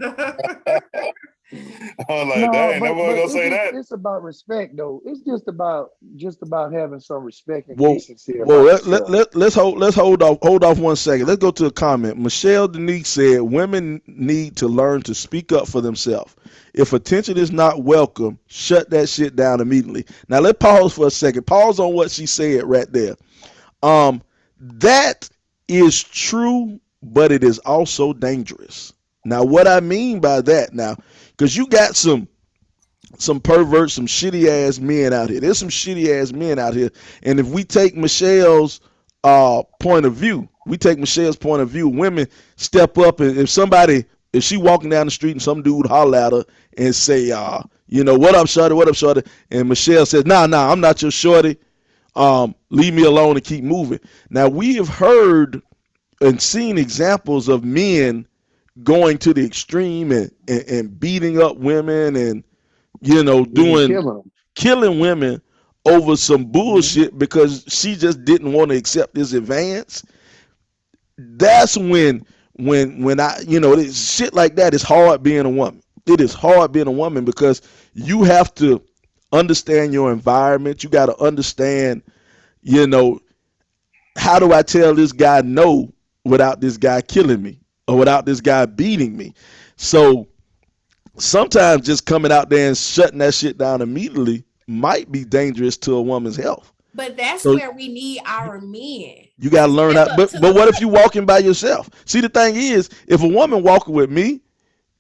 I was like, No, dang, nobody but gonna say that. it's about respect though. It's just about having some respect and Whoa, decency whoa. about yourself. Let's hold off 1 second. Let's go to a comment. Michelle Denise said women need to learn to speak up for themselves. If attention is not welcome, shut that shit down immediately. Now let's pause for a second. Pause on what she said right there. That is true, but it is also dangerous. Now, what I mean by that now, because you got some perverts, some shitty ass men out here. There's some shitty ass men out here. And if we take Michelle's point of view, women step up and if she walking down the street and some dude holler at her and say, what up, shorty, what up, shorty? And Michelle says, nah, I'm not your shorty. Leave me alone and keep moving. Now we have heard and seen examples of men going to the extreme and beating up women and Even doing killing them. killing women over some bullshit because she just didn't want to accept this advance. That's when I, shit like that is hard being a woman. It is hard being a woman because you have to understand your environment. You got to understand, you know, how do I tell this guy no without this guy killing me or without this guy beating me? So sometimes just coming out there and shutting that shit down immediately might be dangerous to a woman's health. But that's So where we need our men you got to to learn step how. up to But the what if you walking by yourself? See, the thing is, if a woman walking with me,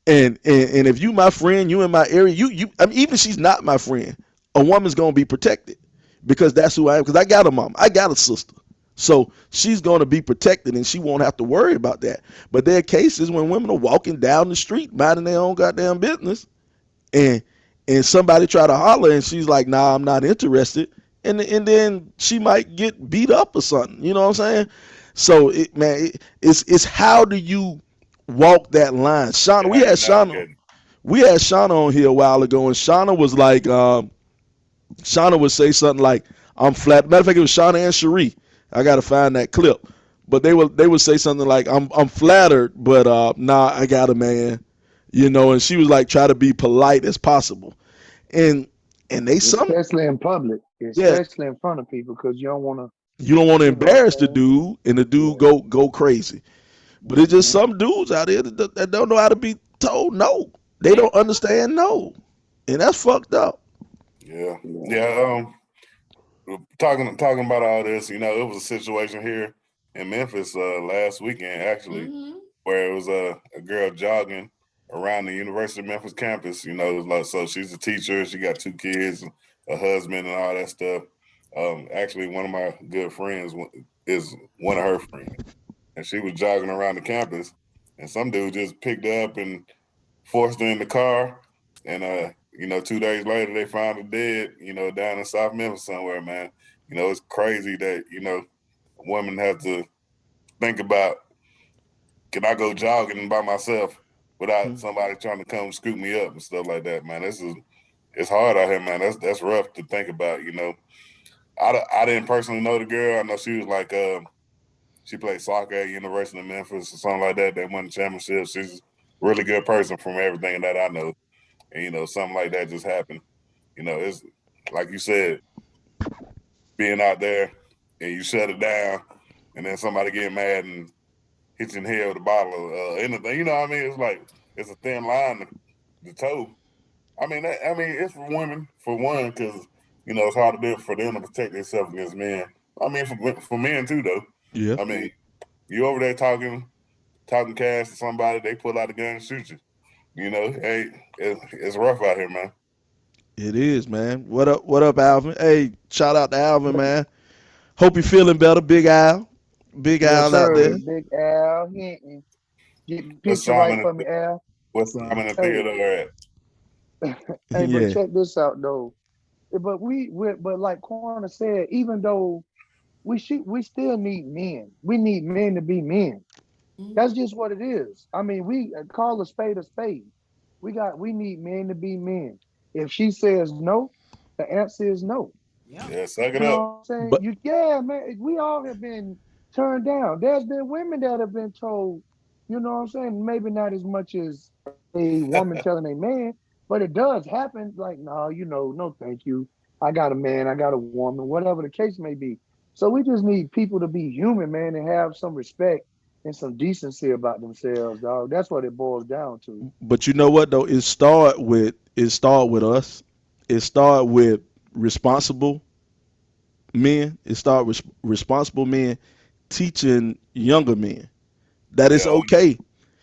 and if you my friend, you in my area, I mean, even if she's not my friend, a woman's gonna be protected because that's who I am. Because I got a mom, I got a sister, so she's gonna be protected and she won't have to worry about that. But there are cases when women are walking down the street minding their own goddamn business, and somebody try to holler and she's like, nah, I'm not interested, and then she might get beat up or something. You know what I'm saying? So it's how do you walk that line? Shauna, How you navigate it. we had Shauna on here a while ago, and Shauna was like, Shauna would say something like, I'm flat. Matter of fact, it was Shauna and Cherie. I gotta find that clip. But they would say something like, I'm flattered, but nah, I got a man. And she was like, try to be polite as possible. And they especially in public, yeah, especially in front of people, because you don't want to, you don't want to you know what embarrass the I'm dude and the dude saying? go crazy. But it's just Yeah. some dudes out there that don't know how to be told no. They don't understand no. And that's fucked up. Yeah, Yeah. yeah. Talking about all this, it was a situation here in Memphis last weekend actually, Mhm. where it was a girl jogging around the University of Memphis campus. It was like, so she's a teacher. She got 2 kids, a husband, and all that stuff. Actually, one of my good friends is one of her friends, and she was jogging around the campus, and some dude just picked her up and forced her in the car, and 2 days later they found her dead, down in South Memphis somewhere, man. It's crazy that, a woman has to think about, can I go jogging by myself without somebody trying to come scoop me up and stuff like that, man. It's hard out here, man. That's rough to think about, I didn't personally know the girl. I know she was like she played soccer at University of Memphis or something like that. They won the championship. She's a really good person from everything that I know. And, something like that just happened. It's like you said, being out there and you shut it down and then somebody get mad and hit you in the head with a bottle of anything. You know what I mean? It's like, it's a thin line to toe. It's for women, for one, because, it's hard to do it for them to protect themselves against men. For men too, though. Yeah. I mean, you over there talking cash to somebody, they pull out a gun and shoot you. Hey, it's rough out here, man. It is, man. What up, Alvin? Hey, shout out to Alvin, man. Hope you feeling better, Big Al. Big Yes, Al out sir. there. Big Al Hinton. Get the What's picture right Simon? for me, Al. What's Simon and Hey, Theodore at? hey, but Yeah. check this out though. But like Quana said, even though we still need men. We need men to be men. That's just what it is. I mean, we call a spade a spade. We need men to be men. If she says no, the answer is no. Yeah. Yeah, suck You it know up. what I'm saying? But Yeah, man. We all have been turned down. There's been women that have been told, you know what I'm saying? Maybe not as much as a woman telling a man, but it does happen. Like, no, no, thank you. I got a man, I got a woman, whatever the case may be. So we just need people to be human, man, and have some respect and some decency about themselves, dog. That's what it boils down to. you know what though? It start with us. It start with responsible men. It start with responsible men teaching younger men that Yeah, it's okay.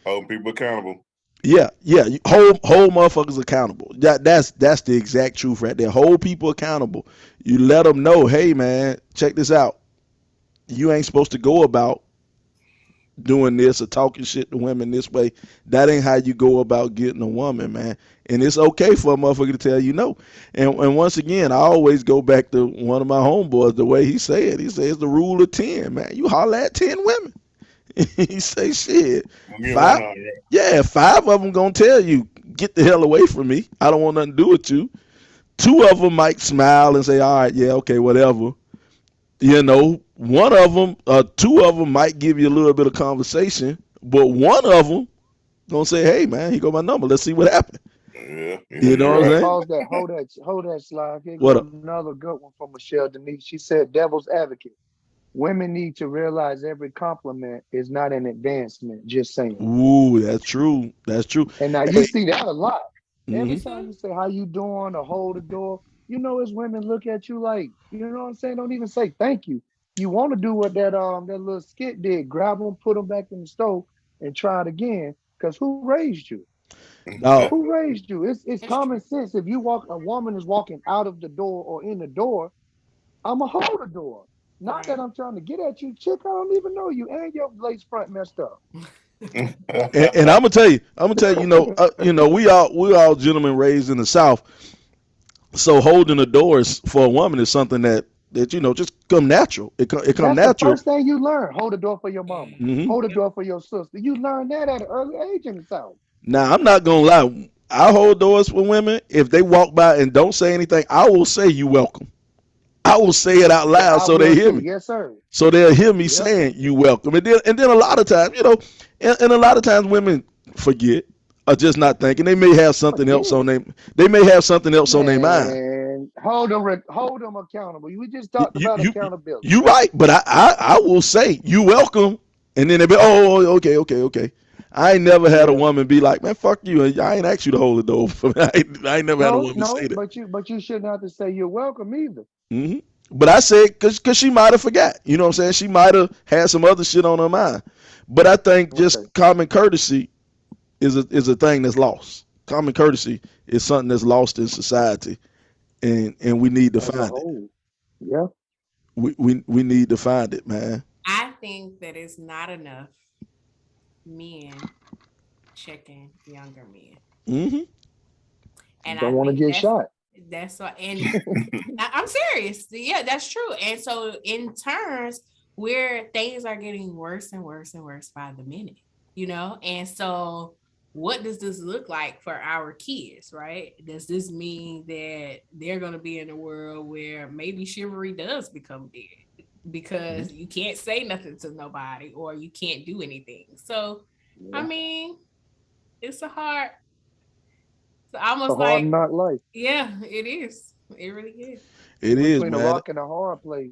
holding people accountable. Yeah, yeah. Hold motherfuckers accountable. That's the exact truth right there. Hold people accountable. You let them know, hey man, check this out. You ain't supposed to go about doing this or talking shit to women this way. That ain't how you go about getting a woman, man. And it's okay for a motherfucker to tell you no. And once again, I always go back to one of my homeboys, the way he said. He says the rule of 10, man. You holler at 10 women. He say shit. I'm gonna get one Five, on yeah, five of them gonna tell you, get the hell away from me. I don't want nothing to do with you. Two of them might smile and say, "All right, yeah, okay, whatever." One of them, two of them might give you a little bit of conversation, but one of them gonna say, "Hey, man, here go my number. Let's see what happened." Yeah, You know you're what I'm right. saying? Pause that. Hold that slide. Here What go up? another good one from Michelle Denise. She said, "Devil's advocate. Women need to realize every compliment is not an advancement. Just saying." Ooh, that's true. That's true. And now you Hey, see that a lot. Every hmm time you say how you doing or hold the door, as women look at you like, you know what I'm saying? Don't even say thank you. You want to do what that little skit did, grab them, put them back in the stove, and try it again. Because who raised you? Now, Who raised you? It's That's true. common sense. If a woman is walking out of the door or in the door, I'ma hold the door. Not that Right. I'm trying to get at you, chick. I don't even know you, and your lace front messed up. and I'm gonna tell you, we all gentlemen raised in the South. So holding the doors for a woman is something that just come natural. It come That's the natural. first thing you learn. Hold the door for your mama. hmm Hold the Yep. door for your sister. You learn that at an early age in the South. Now I'm not gonna lie. I hold doors for women. If they walk by and don't say anything, I will say you welcome. I will say it out loud I so they will hear too. me. Yes, sir. So they'll hear me Yep. saying you welcome. And then a lot of times, and a lot of times women forget or just not thinking. Forget. They may have something else on their mind. Man, hold them accountable. We just You talked you about you, accountability. you right, but I will say you welcome, and then they be okay, okay, okay. I ain't never had a Yeah. woman be like, man, fuck you. I ain't asked you to hold the door for me. I ain't never had a No, woman say no, that. but you shouldn't have to say you're welcome either. hmm But I said because she might have forgot. You know what I'm saying? She might have had some other shit on her mind. But I think Okay. just common courtesy is a thing that's lost. Common courtesy is something that's lost in society, and we need to As a find it. whole. Yeah. We need to find it, man. I think that it's not enough men checking younger men. hmm And I Don't want to think get that's shot. that's what and I'm serious. Yeah, that's true. And so in turns where things are getting worse and worse and worse by the minute, And so what does this look like for our kids, right? Does this mean that they're going to be in a world where maybe chivalry does become dead because you can't say nothing to nobody or you can't do anything? So, I Yeah. mean, it's it's It's a almost hard like, knock life. yeah, it is. It really is. It You're is, between a man. rock and a hard place.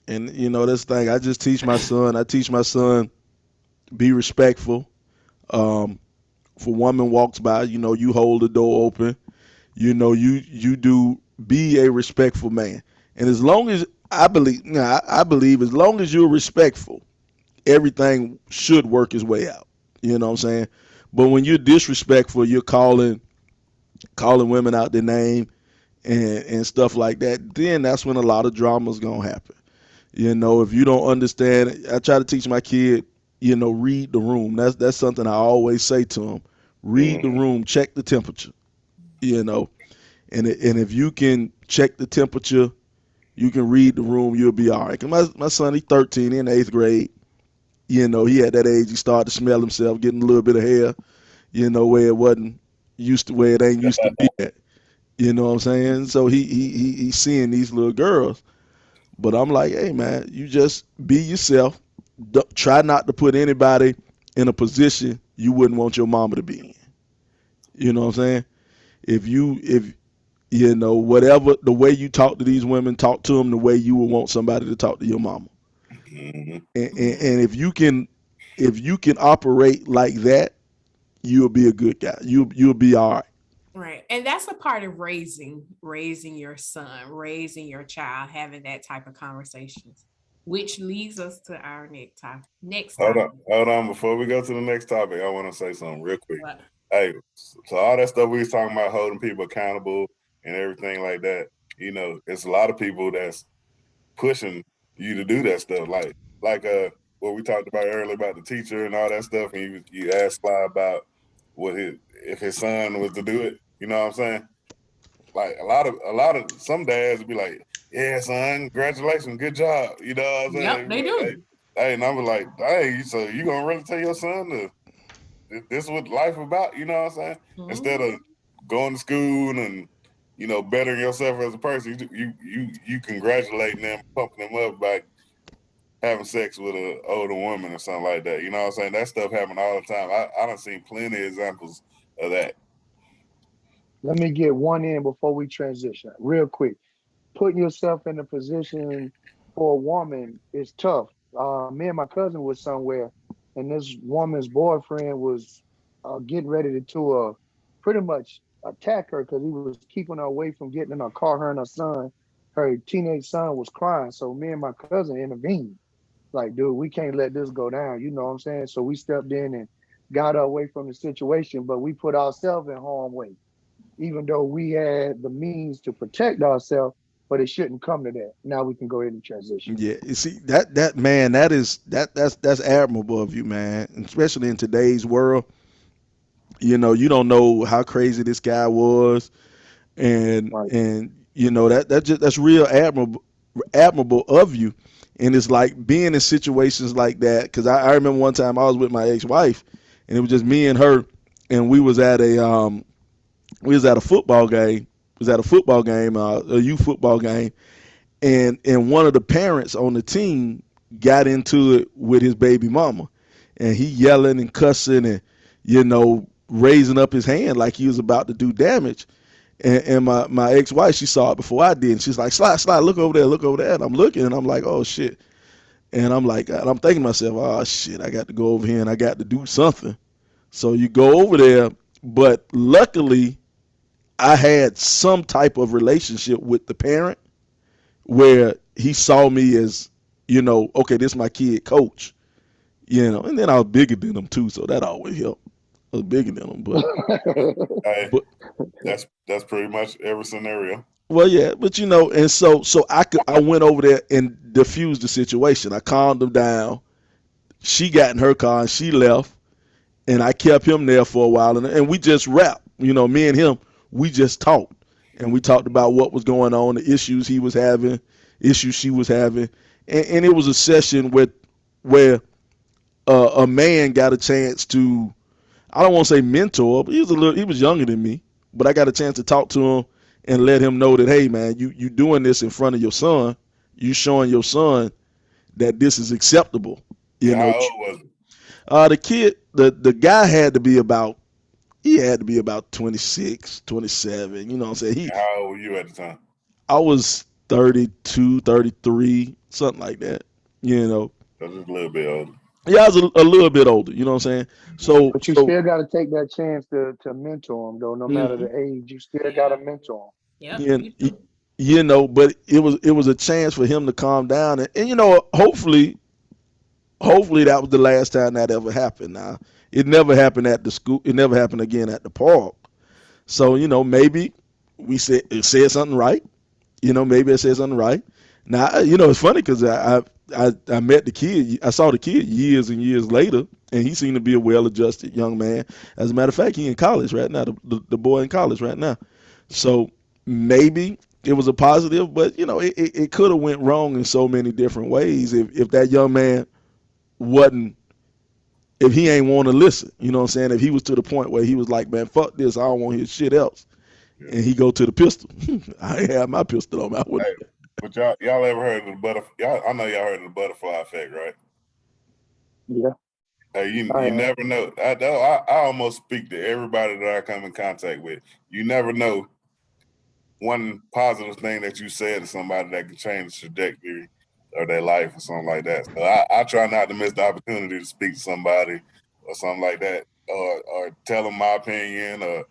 And this thing, I just teach my son. I teach my son be respectful. Um, if a woman walks by, you hold the door open. You do be a respectful man. And as long as I believe as long as you're respectful, everything should work its way out. You know what I'm saying? But when you're disrespectful, you're calling women out their name and stuff like that, then that's when a lot of drama's gonna happen. If you don't understand, I try to teach my kid, read the room. That's something I always say to him. Read the Mhm. room, check the temperature. You know, and if you can check the temperature, you can read the room, you'll be all right. 'Cause my son, he's 13, in 8th grade. He at that age, he started to smell himself, getting a little bit of hair. Where it wasn't where it ain't used to be at. You know what I'm saying? So he's seeing these little girls. But I'm like, hey man, you just be yourself. Try not to put anybody in a position you wouldn't want your mama to be in. You know what I'm saying? If whatever the way you talk to these women, talk to them the way you would want somebody to talk to your mama. Mhm. Yeah. And if you can operate like that, you'll be a good guy. You'll be all right. Right. And that's a part of raising your son, raising your child, having that type of conversations, which leads us to our next Hold on, topic. hold on. Before we go to the next topic, I want to say something real quick. What? Hey, so all that stuff we was talking about, holding people accountable and everything like that, it's a lot of people that's pushing you to do that stuff. Like what we talked about earlier about the teacher and all that stuff, and you asked Sly about if his son was to do it. You know what I'm saying? Like a lot of some dads would be like, "Yeah, son, congratulations, good job." You know what I'm Yep, saying? They they be like, do. hey, and I was like, "Dang, so you gonna really tell your son this is what life about?" You know what I'm saying? Instead Mhm. of going to school and bettering yourself as a person. You congratulating them, pumping them up by having sex with an older woman or something like that. You know what I'm saying? That stuff happen all the time. I done seen plenty of examples of that. Let me get one in before we transition, real quick. Putting yourself in a position for a woman is tough. Me and my cousin was somewhere, and this woman's boyfriend was getting ready to pretty much attack her because he was keeping her away from getting in a car. Her and her son, her teenage son, was crying. So me and my cousin intervened. Like, dude, we can't let this go down. You know what I'm saying? So we stepped in and got her away from the situation, but we put ourselves in harm's way, even though we had the means to protect ourselves, but it shouldn't come to that. Now we can go ahead and transition. Yeah, you see that man, that's admirable of you, man. Especially in today's world, you don't know how crazy this guy was, and Right. that's real admirable of you. And it's like being in situations like that, because I remember one time I was with my ex-wife, and it was just me and her, and we was at a football game. Was at a football game, a youth football game, and one of the parents on the team got into it with his baby mama, and he yelling and cussing and raising up his hand like he was about to do damage. And my ex-wife, she saw it before I did, and she's like, slide, look over there, look over there. And I'm looking, and I'm like, oh shit. And I'm like, and I'm thinking to myself, oh shit, I got to go over here and I got to do something. So you go over there, but luckily I had some type of relationship with the parent where he saw me as, okay, this is my kid coach, and then I was bigger than him too, so that always helped. I was bigger than him, but Hey, but that's pretty much every scenario. well, yeah, but and so I went over there and diffused the situation. I calmed him down. She got in her car and she left, and I kept him there for a while, and we just rapped. Me and him, we just talked, and we talked about what was going on, the issues he was having, issues she was having, and it was a session where a man got a chance to, I don't want to say mentor, but he was younger than me, but I got a chance to talk to him and let him know that, hey man, you doing this in front of your son, you showing your son that this is acceptable. You Yeah, know, how old was it? the kid, the guy had to be about 26, 27. You know what I'm saying? And how old were you at the time? I was 32, 33, something like that. You know, Just a little bit older. yeah, I was a little bit older. You know what I'm saying? Mhm. So, But you so, still got to take that chance to mentor them, though. No matter mhm. the age, you still got to Yeah. mentor Yep. and, You do. but it was a chance for him to calm down, and hopefully that was the last time that ever happened. Now, it never happened at the school. It never happened again at the park. So maybe we said something right. Maybe I said something right. Now, it's funny because I met the kid. I saw the kid years and years later, and he seemed to be a well-adjusted young man. As a matter of fact, he in college right now. The boy in college right now. So maybe it was a positive, but it could have went wrong in so many different ways if that young man wasn't, if he ain't want to listen. You know what I'm saying? If he was to the point where he was like, man, fuck this, I don't want his shit else, Yeah. and he go to the pistol. I ain't have my pistol on. I Hey, wouldn't. but y'all ever heard of the butterfly? I know y'all heard of the butterfly effect, right? them. Yeah, Hey, you I you have. never know. I almost speak to everybody that I come in contact with. You never know one positive thing that you said to somebody that can change the trajectory of their life or something like that. So I try not to miss the opportunity to speak to somebody or something like that, or tell them my opinion, or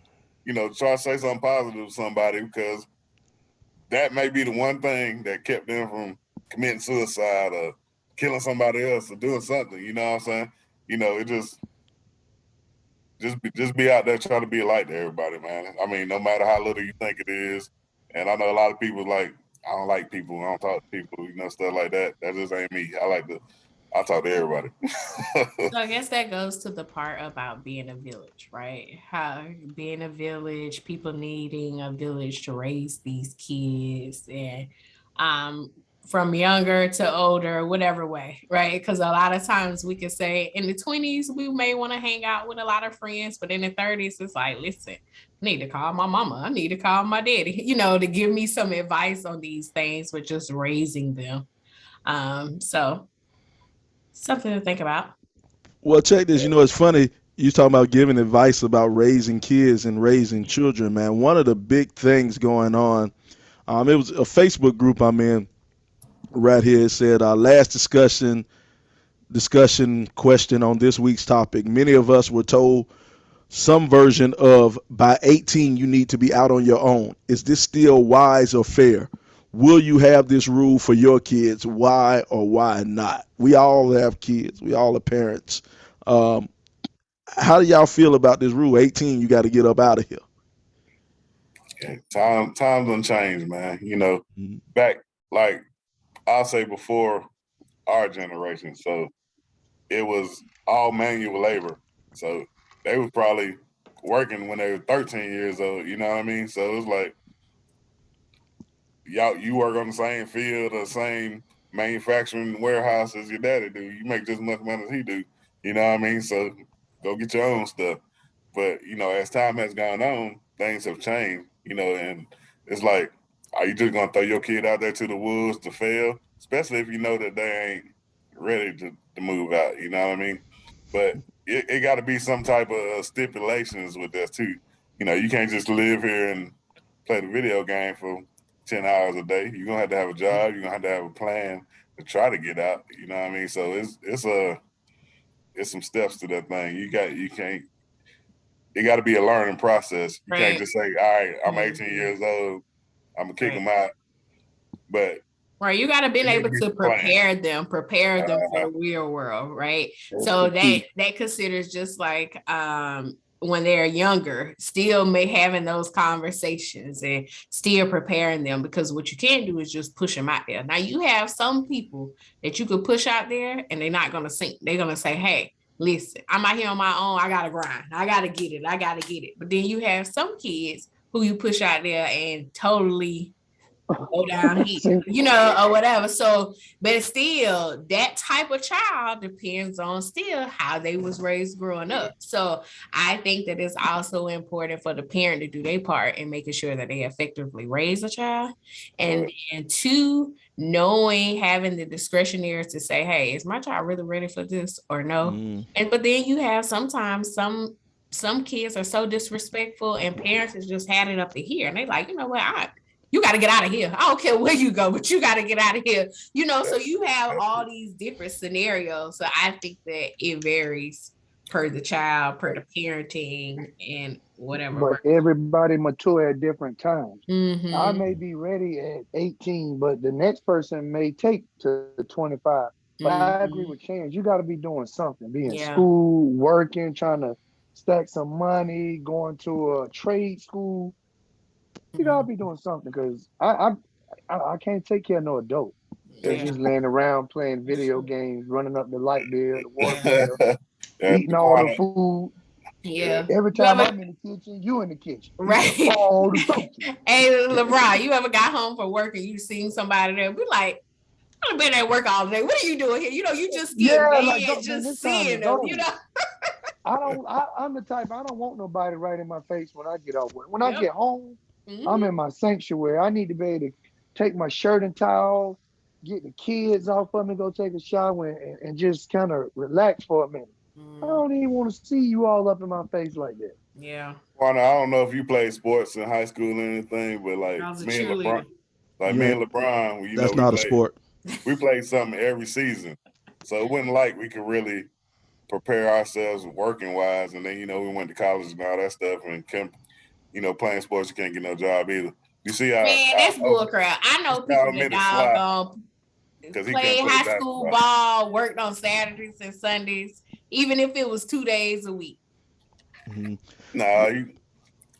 try to say something positive to somebody, because that may be the one thing that kept them from committing suicide or killing somebody else or doing something. You know what I'm saying? It just be out there trying to be a light to everybody, man. I mean, no matter how little you think it is. And I know a lot of people like, I don't like people, I don't talk to people, stuff like that. That just ain't me. I talk to everybody. So I guess that goes to the part about being a village, right? How being a village, people needing a village to raise these kids, and um from younger to older, whatever way, right? Because a lot of times we can say in the 20s, we may want to hang out with a lot of friends, but in the 30s, it's like, listen, I need to call my mama. I need to call my daddy, to give me some advice on these things with just raising them. So something to think about. Well, check this. It's funny. You talking about giving advice about raising kids and raising children, man. One of the big things going on, it was a Facebook group I'm in right here. It said, last discussion question on this week's topic. Many of us were told some version of by 18 you need to be out on your own. Is this still wise or fair? Will you have this rule for your kids? Why or why not? We all have kids. We all are parents. Um, how do y'all feel about this rule? 18, you got to get up out of here. Yeah, times don't change, man. Mhm. Back, like I'll say, before our generation, so it was all manual labor. So they was probably working when they were 13 years old. You know what I mean? So it was like, you work on the same field or same manufacturing warehouse as your daddy do. You make just as much money as he do. You know what I mean? So go get your own stuff. But as time has gone on, things have changed. And it's like, are you just gonna throw your kid out there to the wolves to fail? Especially if you know that they ain't ready to move out. You know what I mean? But it got to be some type of stipulations with this too. You can't just live here and play the video game for 10 hours a day. You're gonna have to have a job. You're gonna have to have a plan to try to get out. You know what I mean? So it's some steps to that thing. You can't. It got to be a learning process. You can't Right. just say, "All right, I'm 18 Mhm. years old. I'm gonna kick Right. them out." But Right, you got to be it needs able to be to some plan. prepare them for Uh, the real world, right? That's So the that key. that considers just like when they're younger, still may having those conversations and still preparing them, because what you can't do is just push them out there. Now you have some people that you could push out there and they're not gonna sink. They're gonna say, "Hey, listen, I'm out here on my own. I gotta grind. I gotta get it. I gotta get it." But then you have some kids who you push out there and totally go down here, See, or whatever. So, but still, that type of child depends on still how they was raised growing up. So I think that it's also important for the parent to do their part in making sure that they effectively raise a child. And two, knowing, having the discretionary to say, hey, is my child really ready for this or no? Mm. And but then you have sometimes some kids are so disrespectful and parents has just had it up to here and they like, you know what, you got to get out of here. I don't care where you go, but you got to get out of here. So that's you have that's all these different scenarios. So I think that it varies per the child, per the parenting, and whatever but works. everybody mature at different times. I Mm-hmm. may be ready at 18, but the next person may take to 25. But I agree with Mm-hmm. Chance. You got to be doing something, be in Yeah. school, working, trying to stack some money, going to a trade school. You got to Mm-hmm. be doing something because I can't take care of no adult that's Yeah. just laying around playing video games, running up the light bill, the water bill, yeah, eating all the Jaquanna. food. Yeah, Yeah. Every You time ever I'm in the kitchen, you in the kitchen, eating up right? all the cookies. Hey, LeBron, you ever got home from work and you seen somebody there? Be like, I've been at work all day. What are you doing here? You just get Yeah, like, mad man, just this time seeing is them. over. I'm the type, I don't want nobody right in my face when I get off work. When I Yep. get home, I'm Mm-hmm. in my sanctuary. I need to be able to take my shirt and towel, get the kids off of me, go take a shower, and just kind of relax for a minute. I Mm, don't even want to see you all up in my face like that. yeah. Jaquanna, I don't know if you played sports in high school or anything, but I was a me and LeBron, cheerleader. me Yeah, and LeBron, that's we not a played sport. something every season. So it wasn't like we could really prepare ourselves working wise. And then, we went to college and all that stuff and playing sports, you can't get no job either. You see Man, that's bull crap. I you know see how people a that minute slide because he couldn't played play high school basketball. ball, worked on Saturdays and Sundays, even if it was 2 days a week. Mhm. Nah,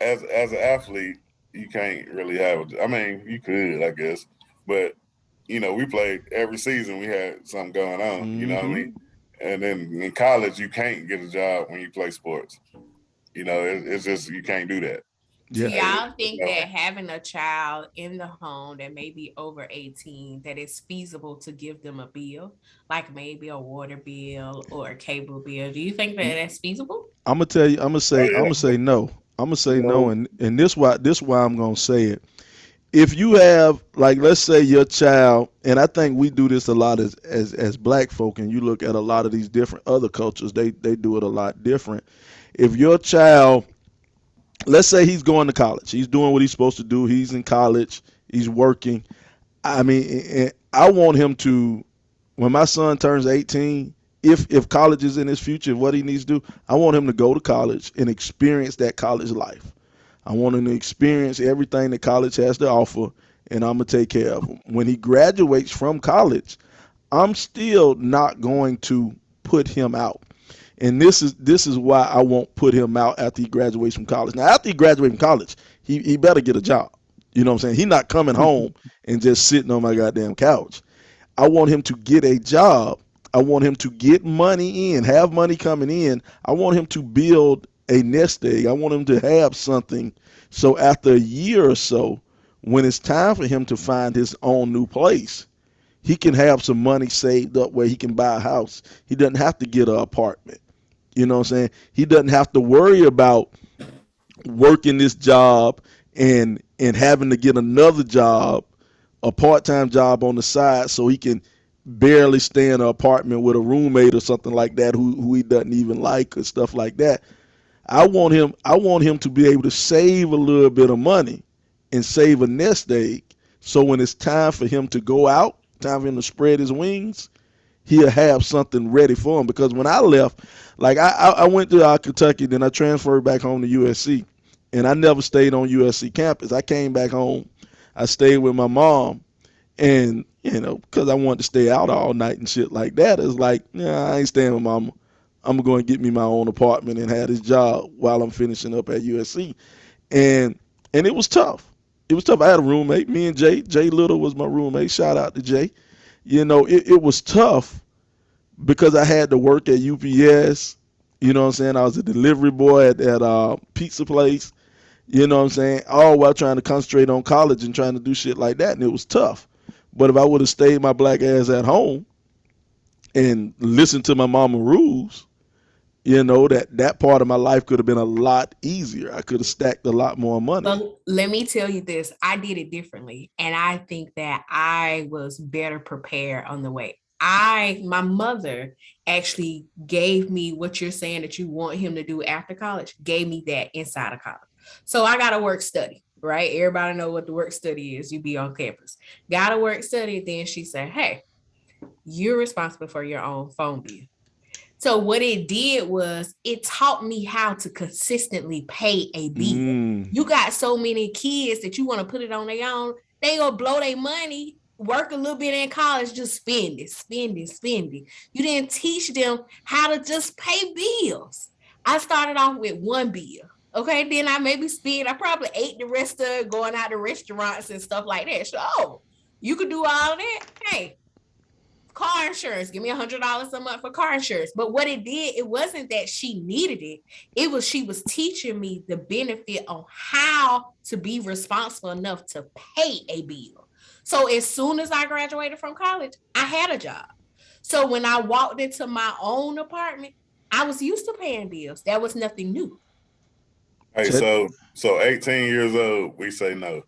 as an athlete, you can't really have I mean, you could, I guess. But, we played every season we had something going on, you know what I Mhm. mean? And then in college, you can't get a job when you play sports. It's just you can't do that. Do Yeah. y'all think that having a child in the home that may be over 18, that it's feasible to give them a bill, like maybe a water bill or a cable bill? Do you think that that's feasible? I'm gonna tell you. Oh I'm yeah. gonna say no. I'm gonna say no, No. and this why I'm gonna say it. If you have, like, let's say your child, and I think we do this a lot as black folk, and you look at a lot of these different other cultures, they do it a lot different. If your child, let's say he's going to college, he's doing what he's supposed to do, he's in college, he's working. I mean, I want him to, when my son turns 18, if college is in his future, what he needs to do, I want him to go to college and experience that college life. I want him to experience everything that college has to offer, and I'm gonna take care of him. When he graduates from college, I'm still not going to put him out. And this is why I won't put him out after he graduates from college. Now, after he graduates from college, he better get a job. You know what I'm saying? He's not coming home and just sitting on my goddamn couch. I want him to get a job. I want him to get money in, have money coming in. I want him to build a nest egg. I want him to have something. So after a year or so, when it's time for him to find his own new place, he can have some money saved up where he can buy a house. He doesn't have to get an apartment. You know what I'm saying? He doesn't have to worry about working this job and having to get another job, a part-time job on the side, so he can barely stay in an apartment with a roommate or something like that who he doesn't even like or stuff like that. I want him to be able to save a little bit of money and save a nest egg, so when it's time for him to go out, time for him to spread his wings, he'll have something ready for him. Because when I left, like I went to Kentucky, then I transferred back home to USC, and I never stayed on USC campus. I came back home, I stayed with my mom, and because I wanted to stay out all night and shit like that. It's like, yeah, I ain't staying with mama. I'm going to get me my own apartment and have this job while I'm finishing up at USC. And it was tough. It was tough. I had a roommate, me and Jay. Jay Little was my roommate. Shout out to Jay. It was tough because I had to work at UPS. You know what I'm saying? I was a delivery boy at a pizza place. You know what I'm saying? All while trying to concentrate on college and trying to do shit like that. And it was tough. But if I would have stayed my black ass at home and listened to my mama rules, that part of my life could have been a lot easier. I could have stacked a lot more money. But let me tell you this, I did it differently. And I think that I was better prepared on the way. My mother actually gave me what you're saying that you want him to do after college, gave me that inside of college. So I got to work study, right? Everybody know what the work study is. You be on campus. Got to work study. Then she said, hey, you're responsible for your own phone bill. So what it did was it taught me how to consistently pay a bill. You got so many kids that you want to put it on their own. They gonna blow their money, work a little bit in college, just spend it, spend it, spend it. You didn't teach them how to just pay bills. I started off with one bill. Okay, then I probably ate the rest of it going out to restaurants and stuff like that. So, you could do all of that. Hey, car insurance, give me $100 a month for car insurance. But what it did, it wasn't that she needed it. It was she was teaching me the benefit on how to be responsible enough to pay a bill. So as soon as I graduated from college, I had a job. So when I walked into my own apartment, I was used to paying bills. That was nothing new. Hey, so 18 years old, we say no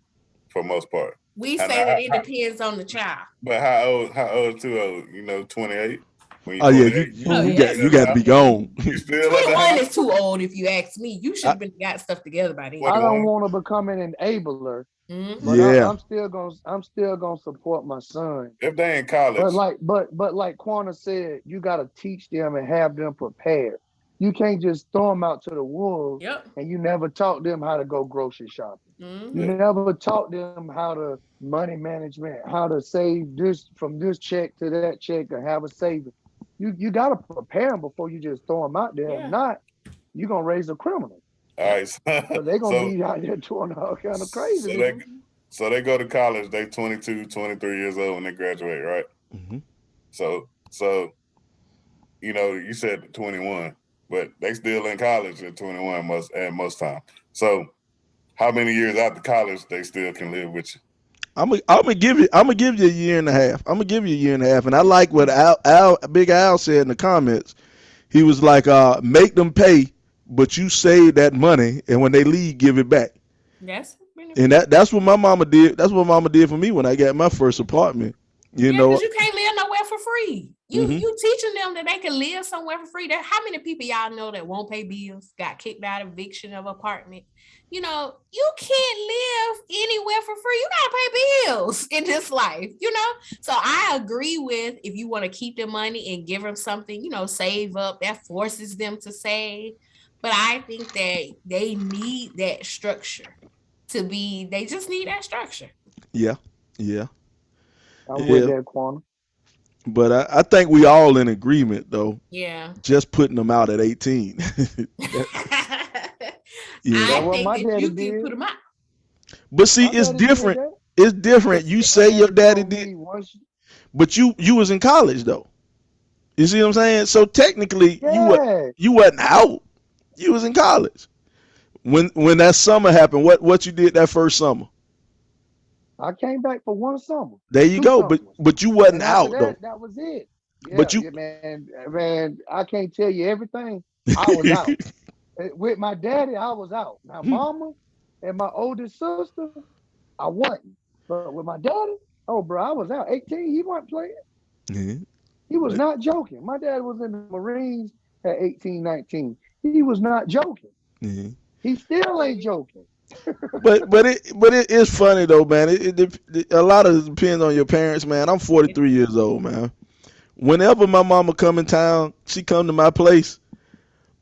for most part. We say that it depends on the child. But how old too old? 28? When Oh yeah, 28, you got to be gone. You still at the 21 house? is too old if you ask me. You should have been got stuff together by then. I don't want to become an enabler, but Yeah. I'm still gonna support my son. If they in college. But like Quanna said, you got to teach them and have them prepared. You can't just throw them out to the wolves, and you never taught them how to go grocery shopping. You never taught them how to money management, how to save this from this check to that check, or have a savings. You got to prepare them before you just throw them out there. If not, you're gonna raise a criminal. All right. So they're gonna be out there doing all kind of crazy. So they go to college, they 22, 23 years old when they graduate, right? Mm-hmm. So you said 21, but they still in college at 21 most time. So how many years after college they still can live with you? I'm gonna give you a year and a half. I'm gonna give you a year and a half. And I like what Big Al said in the comments. He was like, make them pay, but you save that money, and when they leave, give it back. That's And that's what my mama did. That's what mama did for me when I got my first apartment. You yeah, because know. you can't live nowhere for free. Hmm. You teaching them that they can live somewhere for free. How many people y'all know that won't pay bills, got kicked out of eviction of apartment? You know, you can't live anywhere for free. You gotta pay bills in this life, you know? So I agree with if you want to keep the money and give them something, you know, save up, that forces them to save. But I think that they need that structure they just need that structure. Yeah. Yeah. I'm with Yeah. that, Quanah. But I think we all in agreement though. Yeah. Just putting them out at 18. You That's I know. what think my that daddy you can did. put them out. But see, My it's daddy did different. that. It's different. You My say your daddy daddy told did, me once. but you was in college though. You see what I'm saying? So technically, Yeah, you wasn't out. You was in college when that summer happened. What you did that first summer? I came back for one summer, There you two go. But summers, but you wasn't and after out though. that, that was it. Yeah, But you. yeah, man. I can't tell you everything. I was out. With my daddy. I was out. Now, mama and my oldest sister, I wasn't. But with my daddy, oh, bro, I was out. 18, he wasn't playing. Mhm. He was not joking. My dad was in the Marines at 18, 19. He was not joking. Mhm. He still ain't joking. But it is funny though, man. A lot of it depends on your parents, man. I'm 43 years old, man. Whenever my mama come in town, she come to my place.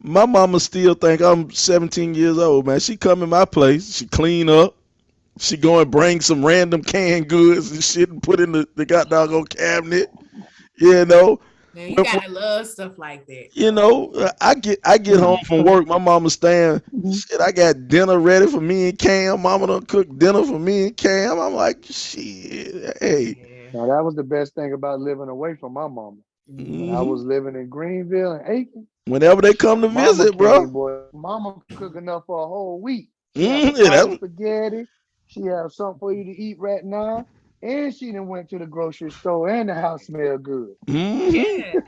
My mama still think I'm 17 years old, man. She come in my place, she clean up, she go and bring some random canned goods and shit and put in the goddamn cabinet. You know, Man, you when, gotta love stuff like that. you know, I get home from work. My mama stand, shit. I got dinner ready for me and Cam. Mama done cook dinner for me and Cam. I'm like, shit, hey. Yeah. Now, that was the best thing about living away from my mama. When I Hmm. was living in Greenville and Aiken, Whenever they come to mama visit, bro. came, boy. Mama cook enough for a whole week. She have a Yeah, pot of that's. spaghetti. She have something for you to eat right now. And she done went to the grocery store and the house smell good. Hmm. Yeah.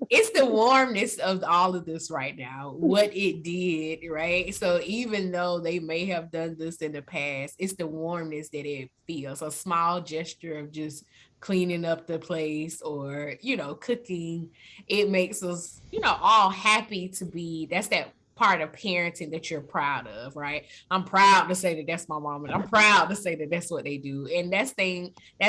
It's the warmness of all of this right now, what it did, right? So even though they may have done this in the past, it's the warmness that it feels. A small gesture of just cleaning up the place or, you know, cooking. It makes us, you know, all happy to be. That's that part of parenting that you're proud of, right? I'm proud to say that that's my mom, and I'm proud to say that that's what they do. And that's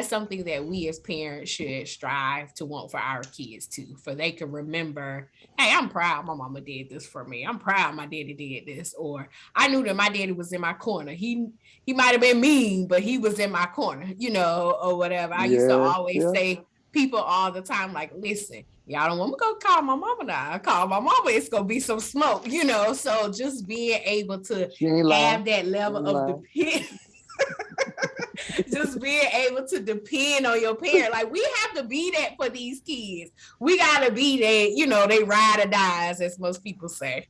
something that we as parents should strive to want for our kids too, for they can remember, hey, I'm proud my mama did this for me. I'm proud my daddy did this. Or I knew that my daddy was in my corner. He might have been mean, but he was in my corner, you know, or whatever. I used to Yeah, always yeah. say people all the time, like, listen, y'all don't want me to go call my mama now. I call my mama, it's gonna be some smoke, you know. So just being able to She ain't lying. have that She level ain't of lying. dependence. Just being able to depend on your parent. Like we have to be that for these kids. We gotta be that, you know, they ride or dies, as most people say.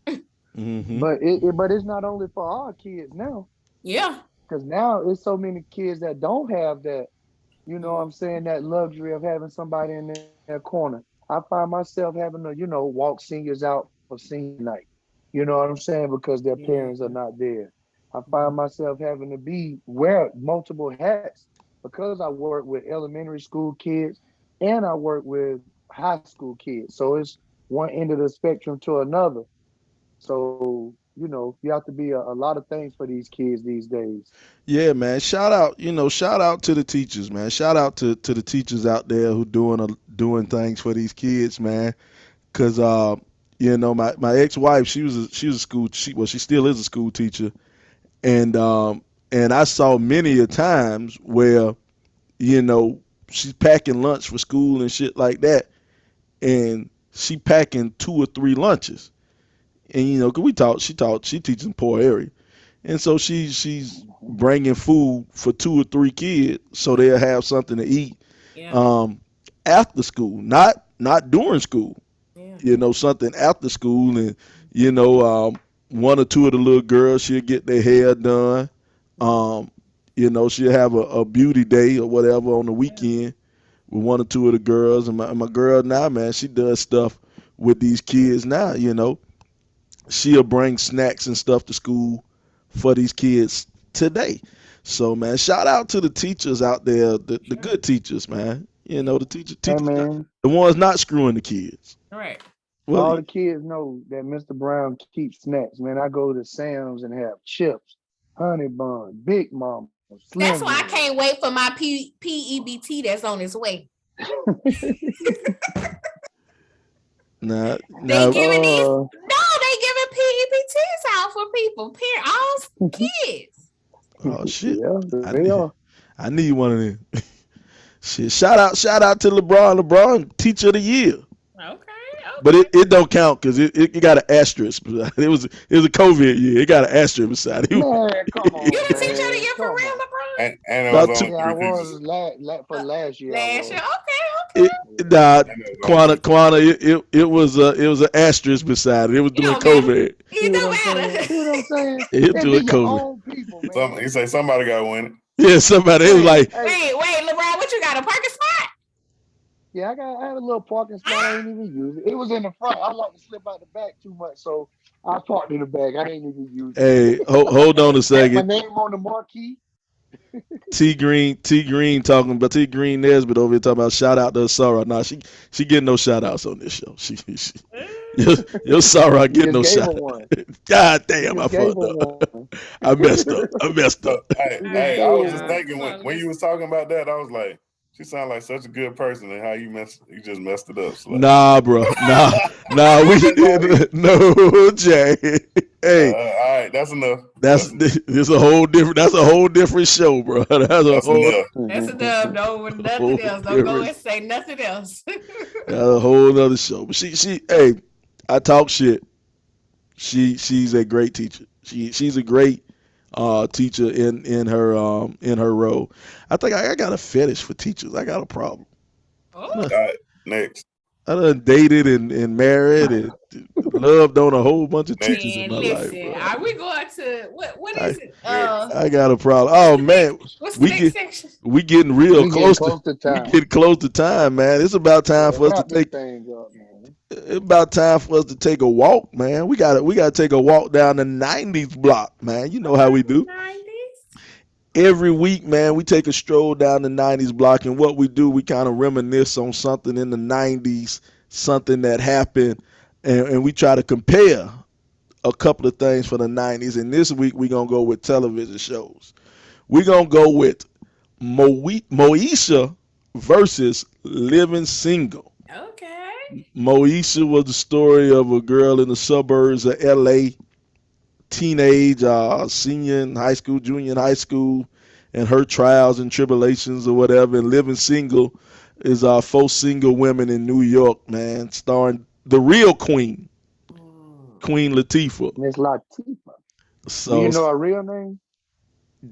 Hmm. But it's not only for our kids now, Yeah. because now it's so many kids that don't have that. You know what I'm saying? That luxury of having somebody in their corner. I find myself having to, walk seniors out for senior night. You know what I'm saying? Because their Yeah. parents are not there. I find myself having to wear multiple hats because I work with elementary school kids and I work with high school kids. So it's one end of the spectrum to another. So, you have to be a lot of things for these kids these days. Yeah, man. Shout out to the teachers, man. Shout out to the teachers out there who doing things for these kids, man. Cause my ex-wife, she was a school she still is a school teacher, and I saw many a times where you know she's packing lunch for school and shit like that, and she packing 2 or 3 lunches, and 'cause she teaches in poor area. And so she's bringing food for 2 or 3 kids so they'll have something to eat Yeah. um, after school, not during school. Yeah. Something after school, and you know, one or two of the little girls she'll get their hair done. Um, she'll have a beauty day or whatever on the weekend with one or two of the girls. And my girl now, man, she does stuff with these kids now. She'll bring snacks and stuff to school for these kids today. So man, shout out to the teachers out there, the good teachers, man. The Hey teachers, man, the ones not screwing the kids. Right. Well, all the kids know that Mr. Brown keeps snacks. Man, I go to Sam's and have chips, honey bun, Big Mama, That's Slim why I Jim. can't wait for my PEBT that's on its way. nah, They nah, giving these uh, they giving PEBTs out for people, all kids. oh shit, yeah, I they need, are. I need one of them. Shit, shout out to LeBron, Teacher of the Year. Okay, But okay. it don't count because it got an asterisk. It was a COVID year. It got an asterisk beside it. Man, come You on, the teacher of the man, year for come real, on. LeBron? And it was About two, only Yeah, I three teachers. was for last year. I Last year. was. Okay, it, okay. Yeah. nah, And it was only three teachers. Quana, it was an asterisk beside it. It was It doing don't matter. COVID. It See what don't I'm saying? matter. See what I'm saying? It It be doing your COVID. own people, Some man. he say somebody got to win it. Yeah, somebody. It was Man, like, hey, Wait, LeBron, what you got? A parking spot? yeah, I had a little parking spot. I ain't even use it. It was in the front. I like to slip out the back too much, so I parked in the back. I ain't even use it. hey, hold on a Had my second. name on the marquee. T Green talking about T Green Nesbitt over here talking about shout out to Sarah. Nah, she getting no shout outs on this show. Your Sarah We getting just no gave shout her out. one. God We damn, I just gave fucked her up. one. I messed up. I messed up. So, hey, We just hey, gave I her was just Yeah. one. thinking when you was talking about that, I was like, she sounded like such a good person, and how you just messed it up. So, Nah, bro. Nah. We that's all you. no Jay. Hey, All right, that's enough. that's That's this a whole different. That's a whole different show, bro. That's a that's enough. That's enough. No, nothing whole else. Don't go different. and say nothing else. That's a whole other show. But hey, I talk shit. She's a great teacher. She's a great teacher in her role. I think I got a fetish for teachers. I got a problem. Oh, All right, next, I done dated and married and loved on a whole bunch of next, teachers in man, my life, listen. bro. Are we going to what I is it? next. I got a problem. What's Oh the next? man, What's the we next get section? we getting real We getting close to close to we time. getting close to time, man. It's about time Yeah, for us to wrap this take thing up, man. it's about time for us to take a walk, man. We gotta take a walk down the '90s block, man. You know how we do. 90s. Every week, man, we take a stroll down the '90s block, and what we do, we kind of reminisce on something in the '90s, something that happened, and we try to compare a couple of things for the '90s. And this week, we're gonna go with television shows. We're gonna go with Moesha versus Living Single. Okay. Moesha was the story of a girl in the suburbs of LA, teenage, senior in high school, junior in high school, and her trials and tribulations or whatever. And Living Single is four single women in New York, man, starring the real queen, Queen Latifah. Miss Latifah. Do you So know her real name?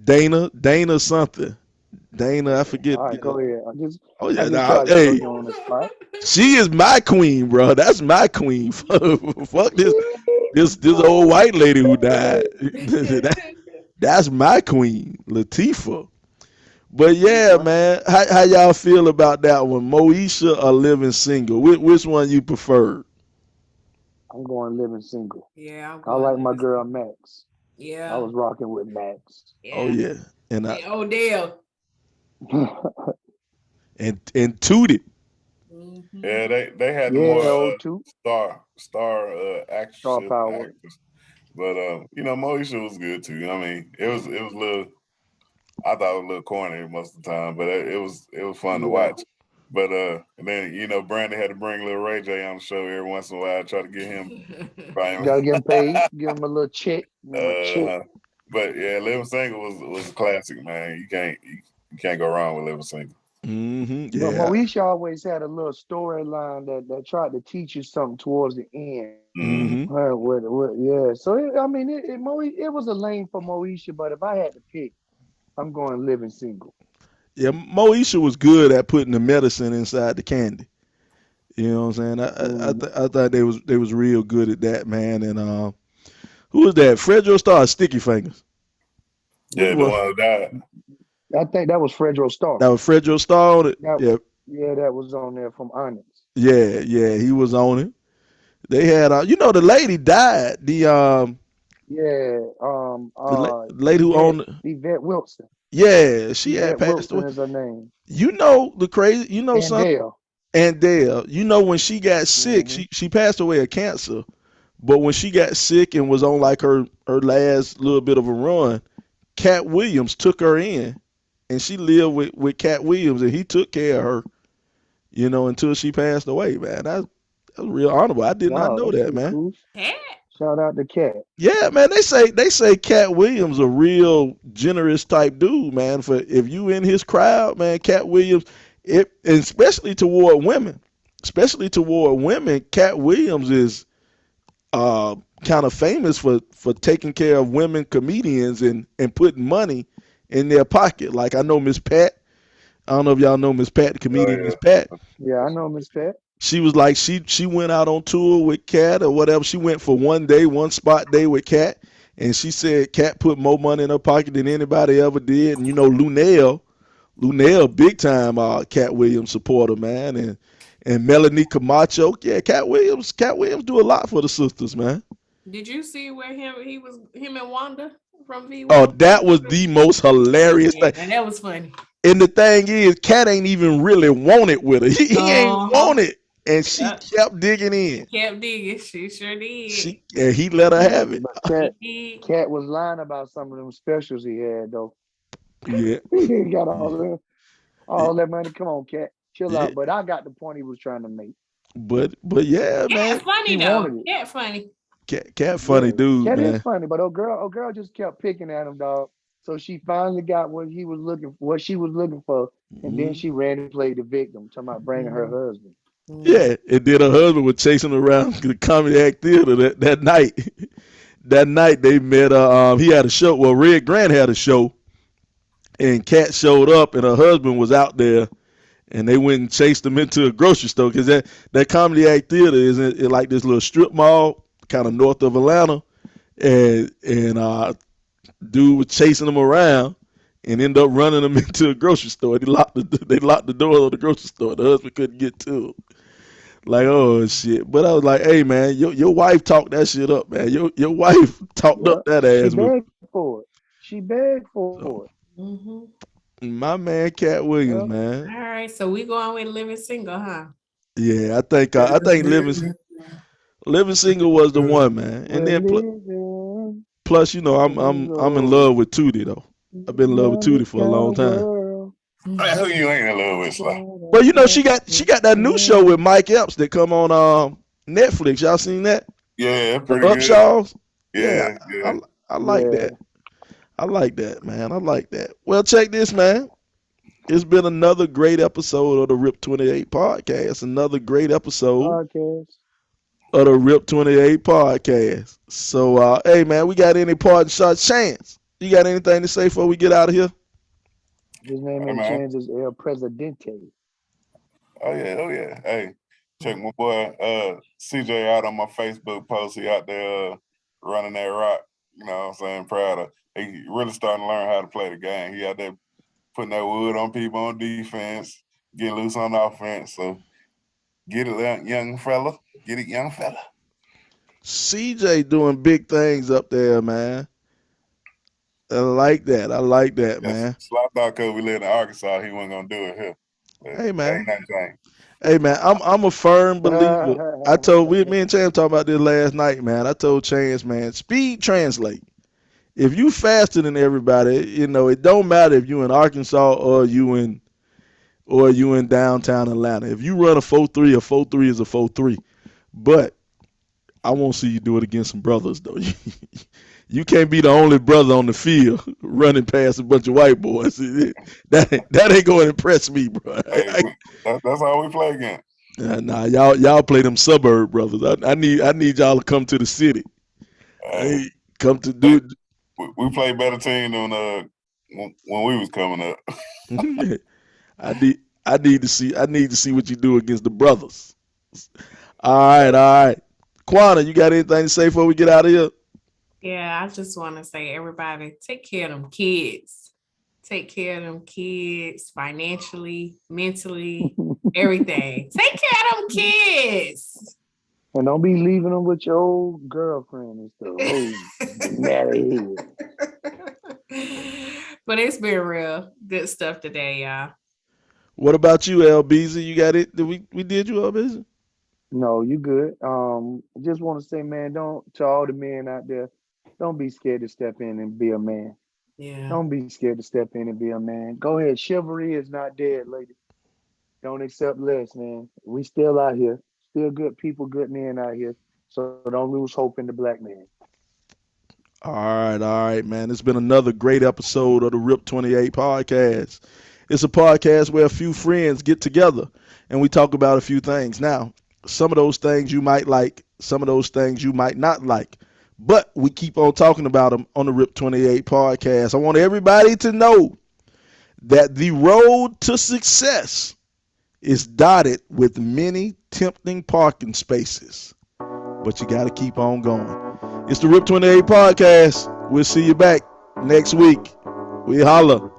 Dana something. Dana, I Okay. forget. All right, go ahead. Oh I yeah, just nah, tried to throw hey, you on the spot. she is my queen, bro. That's my queen. Fuck this old white lady who died. That's my queen, Latifah. But yeah, Latifah. man, how y'all feel about that one, Moesha or Living Single? Which one you prefer? I'm going living single. Yeah, I'm I going like my living girl single. Max. I Yeah, was rocking with Max. Oh yeah. yeah, and I And Odell. and Tootie. Mm-hmm. Yeah, they had the more Yeah, old two. star Star actresses power. actors, but Moesha was good too. I mean, it was a little. I thought it was a little corny most of the time, but it was fun to Yeah. watch. But and then Brandon had to bring little Ray J on the show every once in a while, try to get him. Right. Gotta get him paid. Give him a little check. Give him a check. But yeah, Living Single was a classic, man. You can't go wrong with Living Single. But Yeah. Moesha always had a little storyline that tried to teach you something towards the end. Mm-hmm. hmm Yeah. So I mean, it was a lane for Moesha, but if I had to pick, I'm going living single. Yeah, Moesha was good at putting the medicine inside the candy. You know what I'm saying? Mm, I thought they was real good at that, man. And who was that? Fredro Starr, Sticky Fingers. Which Yeah, the Well, one? one who died. I think that was Fredro Starr. that was Fredro Starr on it. That Yeah, yeah, that was on there from Onyx. yeah, yeah. He was on it. They had, the lady died. Yeah, Lady who owned, Yvette Wilson. yeah, she had Yvette passed Wilson away. is her name. The crazy, And son, Dale. and Dale. When she got sick, Hmm. she passed away of cancer. But when she got sick and was on like her last little bit of a run, Cat Williams took her in, and she lived with Cat Williams, and he took care of her, until she passed away. Man, that's real honorable. I did not Wow, know that's that, pretty man. cool. Cat. Shout out to Cat. Yeah, man. They say Cat Williams a real generous type dude, man. For if you in his crowd, man, Cat Williams, and especially toward women, Cat Williams is kind of famous for taking care of women comedians and putting money in their pocket. Like I know Miss Pat. I don't know if y'all know Miss Pat, the comedian Oh Miss Pat. Yeah, I know Miss Pat. She was like she went out on tour with Cat or whatever. She went for one spot day with Cat, and she said Cat put more money in her pocket than anybody ever did. And Lunell, big time Cat Williams supporter, man, and Melanie Camacho. Yeah, Cat Williams do a lot for the sisters, man. Did you see where him and Wanda from Oh, V1? that was the most hilarious Yeah, thing. and that was funny. And the thing is, Cat ain't even really want it with her. He ain't Uh-huh. want it, and she Yep. kept digging in. Kept digging. She sure did. And he let her have it. But He did. Cat was lying about some of them specials he had though. Yeah, He ain't got all that money. Come on, Cat. Chill yeah. out. But I got the point he was trying to make. But yeah, Cat man. funny He though. wanted it. Cat funny. Cat funny Yeah. dude, Cat is man. funny, but old girl just kept picking at him, dog. So she finally got what she was looking for, and then Mhm. she ran and played the victim, talking about bringing her husband. Yeah, and then her husband was chasing her around the Comedy Act Theater that night. That night they met. He had a show. Well, Red Grant had a show, and Cat showed up, and her husband was out there, and they went and chased him into a grocery store because that Comedy Act Theater is in like this little strip mall, kind of north of Atlanta, and dude was chasing him around and ended up running him into a grocery store. They locked the door of the grocery store. The husband couldn't get to him. Like, oh shit. But I was like, hey man, your wife talked that shit up, man. Your wife talked Yeah, up that she ass. begged for it. She begged for So it. Mm-hmm. my man Cat Williams, Yeah. man. All right, so we going with living single, huh? Yeah, I think living single was the one, man. And We're then living plus, I'm in single love with Tootie though. I've been in love with round Tootie this for a long time. world. Man, who you ain't in love with, Sly? Well, she got that new show with Mike Epps that come on Netflix. Y'all seen that? Yeah, The pretty good. Upshaws? Yeah, Yeah, yeah. I like Yeah. that. I like that, man. I like that. Well, check this, man. It's been another great episode of the Rip 28 podcast. Another great episode Podcast. of the Rip 28 podcast. So, hey, man, we got any parting shots? Chance, you got anything to say before we get out of here? His name Hey, in man. change is El Presidente. Oh yeah. Hey, check my boy CJ out on my Facebook post. He out there running that rock. You know what I'm saying? Proud of. He really starting to learn how to play the game. He out there putting that wood on people on defense, getting loose on offense. So get it, young fella. Get it, young fella. CJ doing big things up there, man. I like that. Yes. Man. Slot thought because we live in Arkansas, he wasn't gonna do it here. But Hey, ain't man. nothing changed. Hey, man, I'm a firm believer. I told me and Chance talked about this last night, man. I told Chance, man, speed translate. If you faster than everybody, it don't matter if you in Arkansas or you in downtown Atlanta. If you run a 4.3, a 4.3 is a 4.3. But I won't see you do it against some brothers though. You can't be the only brother on the field running past a bunch of white boys. That ain't going to impress me, bro. Hey, that's how we play again. Nah, y'all play them suburb brothers. I need y'all to come to the city. Hey, Come to do it. we played better team than when we was coming up. I need to see what you do against the brothers. All right. Quana, you got anything to say before we get out of here? Yeah, I just want to say, everybody, take care of them kids. Take care of them kids financially, mentally, everything. Take care of them kids. And don't be leaving them with your old girlfriend and stuff. Oh, mad ahead. But it's been real good stuff today, y'all. What about you, LBZ? You got it? Did we did you, LBZ? No, you good. Just want to say, man, don't to all the men out there, don't be scared to step in and be a man. Yeah. Don't be scared to step in and be a man. Go ahead. Chivalry is not dead, lady. Don't accept less, man. We still out here. Still good people, good men out here. So don't lose hope in the black man. All right, man. It's been another great episode of the RIP 28 podcast. It's a podcast where a few friends get together and we talk about a few things. Now, some of those things you might like, some of those things you might not like, but we keep on talking about them on the RIP 28 podcast. I want everybody to know that the road to success is dotted with many tempting parking spaces, but you got to keep on going. It's the RIP 28 podcast. We'll see you back next week. We holla.